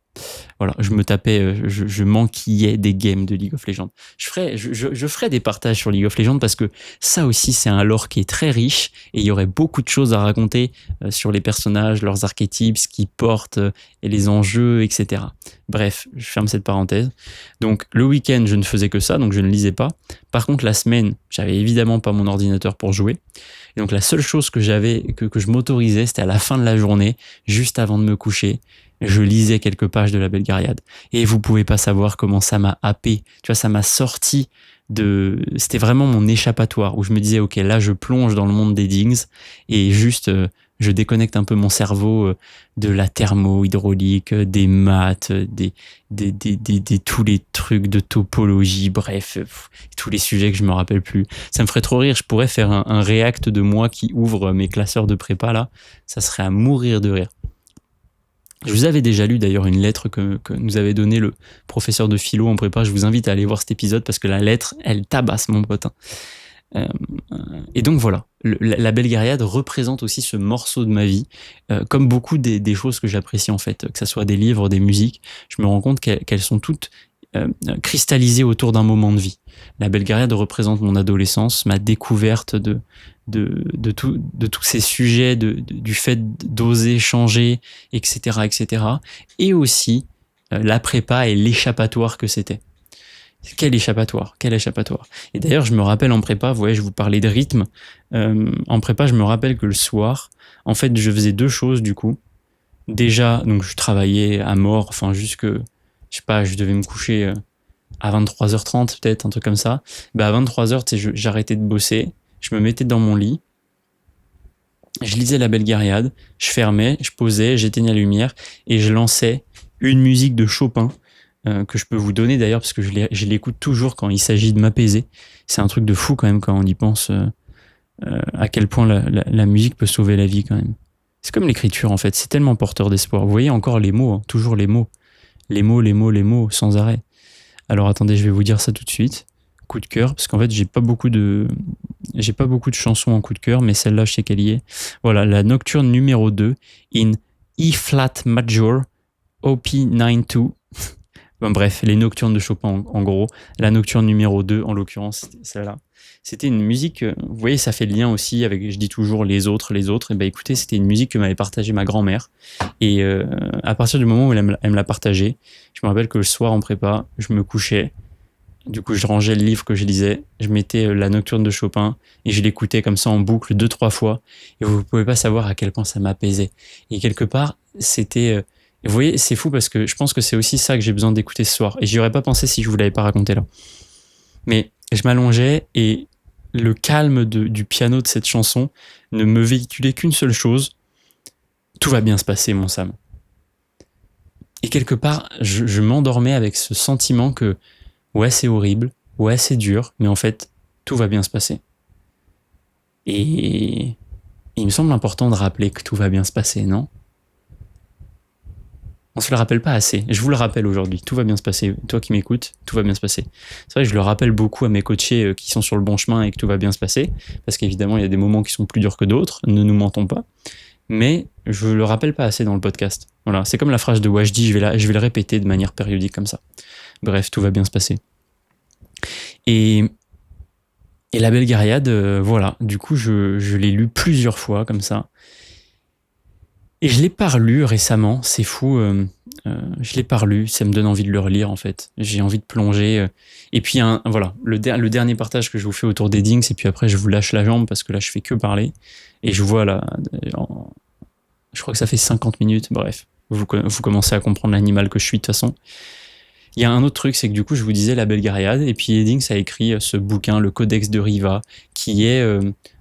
Voilà, je me tapais, je m'enquillais des games de League of Legends. Je ferai des partages sur League of Legends parce que ça aussi, c'est un lore qui est très riche et il y aurait beaucoup de choses à raconter sur les personnages, leurs archétypes, ce qu'ils portent et les enjeux, etc. Bref, je ferme cette parenthèse. Donc, le week-end, je ne faisais que ça, donc je ne lisais pas. Par contre, la semaine, j'avais évidemment pas mon ordinateur pour jouer. Et donc, la seule chose que je m'autorisais, c'était à la fin de la journée, juste avant de me coucher, je lisais quelques pages de La Belgariade. Et vous pouvez pas savoir comment ça m'a happé. Tu vois, ça m'a sorti c'était vraiment mon échappatoire où je me disais, ok, là, je plonge dans le monde des dings et juste, je déconnecte un peu mon cerveau de la thermo-hydraulique, des maths, tous les trucs de topologie, bref, tous les sujets que je me rappelle plus. Ça me ferait trop rire. Je pourrais faire un react de moi qui ouvre mes classeurs de prépa là. Ça serait à mourir de rire. Je vous avais déjà lu d'ailleurs une lettre que nous avait donnée le professeur de philo en prépa. Je vous invite à aller voir cet épisode parce que la lettre, elle tabasse mon pote. Et donc voilà, la Belgariade représente aussi ce morceau de ma vie, comme beaucoup des choses que j'apprécie en fait, que ce soit des livres, des musiques. Je me rends compte qu'elles sont toutes cristallisées autour d'un moment de vie. La Belgariade représente mon adolescence, ma découverte de tous ces sujets, du fait d'oser changer, etc., etc. Et aussi la prépa et l'échappatoire que c'était. Quel échappatoire. Et d'ailleurs, je me rappelle en prépa, vous voyez, je vous parlais de rythme. En prépa, je me rappelle que le soir, en fait, je faisais deux choses du coup. Déjà, donc je travaillais à mort, enfin jusque, je sais pas, je devais me coucher à 23h30 peut-être, un truc comme ça. Bah à 23h, tu sais, j'arrêtais de bosser, je me mettais dans mon lit, je lisais La Belgariade, je fermais, je posais, j'éteignais la lumière et je lançais une musique de Chopin que je peux vous donner d'ailleurs parce que je l'écoute toujours quand il s'agit de m'apaiser. C'est un truc de fou quand même quand on y pense à quel point la musique peut sauver la vie quand même. C'est comme l'écriture en fait, c'est tellement porteur d'espoir. Vous voyez encore les mots, hein, toujours les mots. Les mots, sans arrêt. Alors attendez, je vais vous dire ça tout de suite. Coup de cœur, parce qu'en fait j'ai pas beaucoup de chansons en coup de cœur, mais celle-là je sais qu'elle y est. Voilà, la nocturne numéro 2 in E flat major OP 92. Bon, bref, les nocturnes de Chopin en gros. La nocturne numéro 2 en l'occurrence, c'était celle-là. C'était une musique, vous voyez, ça fait le lien aussi avec, je dis toujours les autres. Et ben écoutez, c'était une musique que m'avait partagée ma grand-mère. Et à partir du moment où elle me l'a partagée, je me rappelle que le soir en prépa, je me couchais. Du coup, je rangeais le livre que je lisais, je mettais la nocturne de Chopin et je l'écoutais comme ça en boucle 2-3 fois. Et vous pouvez pas savoir à quel point ça m'apaisait. Et quelque part, c'était... vous voyez, c'est fou parce que je pense que c'est aussi ça que j'ai besoin d'écouter ce soir. Et j'y aurais pas pensé si je vous l'avais pas raconté là. Mais je m'allongeais et le calme du piano de cette chanson ne me véhiculait qu'une seule chose. Tout va bien se passer, mon Sam. Et quelque part, je m'endormais avec ce sentiment que ouais, c'est horrible, ouais, c'est dur, mais en fait, tout va bien se passer. Et il me semble important de rappeler que tout va bien se passer, non ? On se le rappelle pas assez. Je vous le rappelle aujourd'hui. Tout va bien se passer. Toi qui m'écoutes, tout va bien se passer. C'est vrai que je le rappelle beaucoup à mes coachés qui sont sur le bon chemin et que tout va bien se passer. Parce qu'évidemment, il y a des moments qui sont plus durs que d'autres. Ne nous mentons pas. Mais je le rappelle pas assez dans le podcast. Voilà. C'est comme la phrase de Wajdi. Je vais le répéter de manière périodique comme ça. Bref, tout va bien se passer. Et La Belgariade, voilà. Du coup, je l'ai lu plusieurs fois comme ça. Et je l'ai pas relu récemment, c'est fou. Je l'ai pas relu, ça me donne envie de le relire en fait. J'ai envie de plonger. Et puis voilà, le dernier partage que je vous fais autour des Dings, et puis après je vous lâche la jambe parce que là je fais que parler. Et je vois là, je crois que ça fait 50 minutes, bref. Vous commencez à comprendre l'animal que je suis de toute façon. Il y a un autre truc, c'est que du coup je vous disais La Belgariade, et puis Eddings a écrit ce bouquin, le Codex de Riva, qui est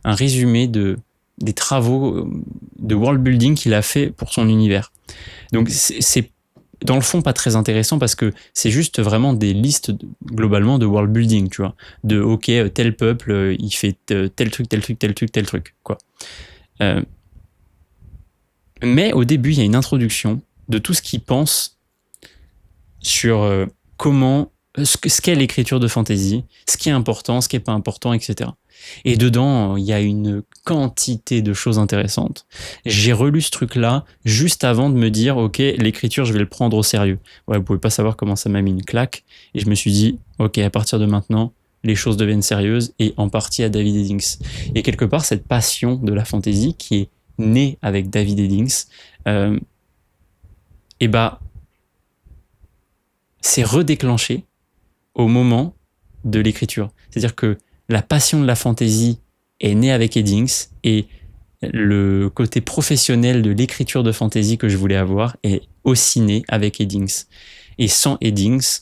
un résumé des travaux de world building qu'il a fait pour son univers. Donc c'est dans le fond pas très intéressant parce que c'est juste vraiment des listes globalement de world building, tu vois, de ok, tel peuple il fait tel truc quoi. Mais au début il y a une introduction de tout ce qu'il pense sur comment ce qu'est l'écriture de fantasy, ce qui est important, ce qui est pas important, etc. Et dedans, il y a une quantité de choses intéressantes. J'ai relu ce truc-là juste avant de me dire, ok, l'écriture, je vais le prendre au sérieux. Ouais, vous pouvez pas savoir comment ça m'a mis une claque. Et je me suis dit, ok, à partir de maintenant, les choses deviennent sérieuses, et en partie à David Eddings. Et quelque part, cette passion de la fantasy qui est née avec David Eddings, c'est redéclenché au moment de l'écriture. C'est-à-dire que la passion de la fantasy est née avec Eddings, et le côté professionnel de l'écriture de fantasy que je voulais avoir est aussi né avec Eddings. Et sans Eddings,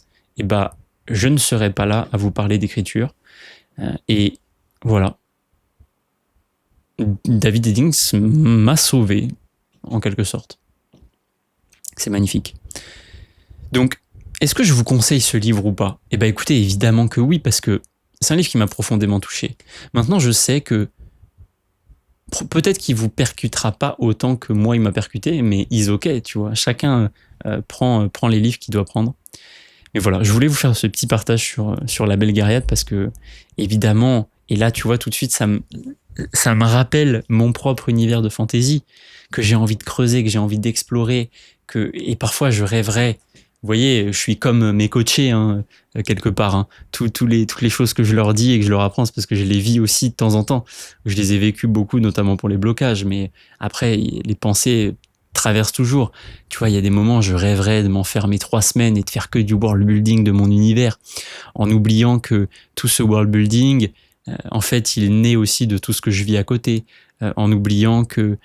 je ne serais pas là à vous parler d'écriture. Et voilà. David Eddings m'a sauvé, en quelque sorte. C'est magnifique. Donc, est-ce que je vous conseille ce livre ou pas ? Écoutez, évidemment que oui, parce que c'est un livre qui m'a profondément touché. Maintenant, je sais que peut-être qu'il vous percutera pas autant que moi il m'a percuté, mais is ok, tu vois. Chacun prend les livres qu'il doit prendre. Mais voilà, je voulais vous faire ce petit partage sur La Belle Gaillarde, parce que, évidemment, et là, tu vois, tout de suite, ça me rappelle mon propre univers de fantasy, que j'ai envie de creuser, que j'ai envie d'explorer, et parfois je rêverais. Vous voyez, je suis comme mes coachés, quelque part. Toutes les choses que je leur dis et que je leur apprends, c'est parce que je les vis aussi de temps en temps. Je les ai vécues beaucoup, notamment pour les blocages, mais après, les pensées traversent toujours. Tu vois, il y a des moments, je rêverais de m'enfermer 3 semaines et de faire que du world building de mon univers, en oubliant que tout ce world building, en fait, il est né aussi de tout ce que je vis à côté, en oubliant que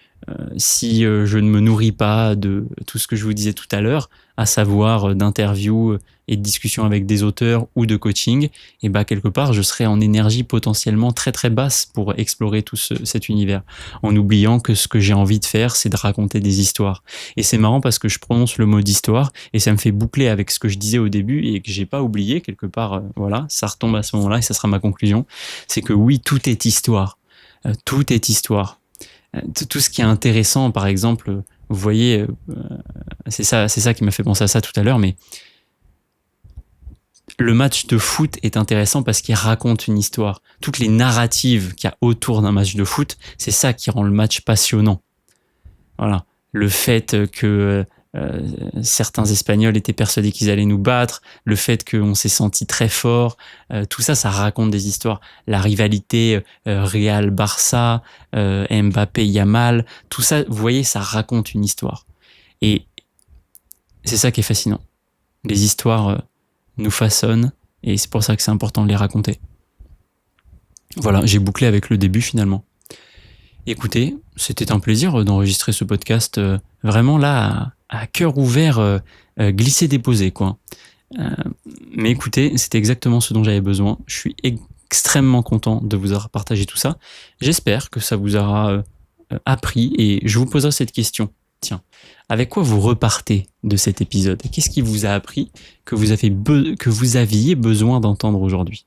si je ne me nourris pas de tout ce que je vous disais tout à l'heure, à savoir d'interviews et de discussions avec des auteurs ou de coaching, quelque part, je serai en énergie potentiellement très très basse pour explorer tout cet univers, en oubliant que ce que j'ai envie de faire, c'est de raconter des histoires. Et c'est marrant parce que je prononce le mot d'histoire et ça me fait boucler avec ce que je disais au début et que j'ai pas oublié quelque part. Voilà, ça retombe à ce moment-là et ça sera ma conclusion. C'est que oui, tout est histoire. Tout est histoire. Tout ce qui est intéressant, par exemple, vous voyez, c'est ça qui m'a fait penser à ça tout à l'heure, mais le match de foot est intéressant parce qu'il raconte une histoire. Toutes les narratives qu'il y a autour d'un match de foot, c'est ça qui rend le match passionnant. Voilà. Le fait que certains Espagnols étaient persuadés qu'ils allaient nous battre, le fait qu'on s'est senti très fort, tout ça, ça raconte des histoires. La rivalité Real-Barça, Mbappé-Yamal, tout ça, vous voyez, ça raconte une histoire. Et c'est ça qui est fascinant. Les histoires nous façonnent et c'est pour ça que c'est important de les raconter. Voilà, j'ai bouclé avec le début finalement. Écoutez, c'était un plaisir d'enregistrer ce podcast vraiment là à cœur ouvert, glissé-déposé, quoi. Mais écoutez, c'était exactement ce dont j'avais besoin. Je suis extrêmement content de vous avoir partagé tout ça. J'espère que ça vous aura appris et je vous poserai cette question. Tiens, avec quoi vous repartez de cet épisode ? Qu'est-ce qui vous a appris que vous aviez besoin d'entendre aujourd'hui ?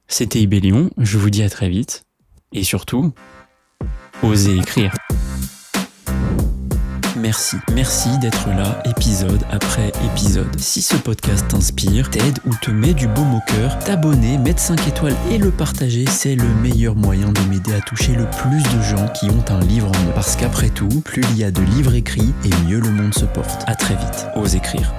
C'était Ibélion, je vous dis à très vite. Et surtout, osez écrire. Merci d'être là, épisode après épisode. Si ce podcast t'inspire, t'aide ou te met du baume au cœur, t'abonner, mettre 5 étoiles et le partager, c'est le meilleur moyen de m'aider à toucher le plus de gens qui ont un livre en eux. Parce qu'après tout, plus il y a de livres écrits et mieux le monde se porte. À très vite, ose écrire.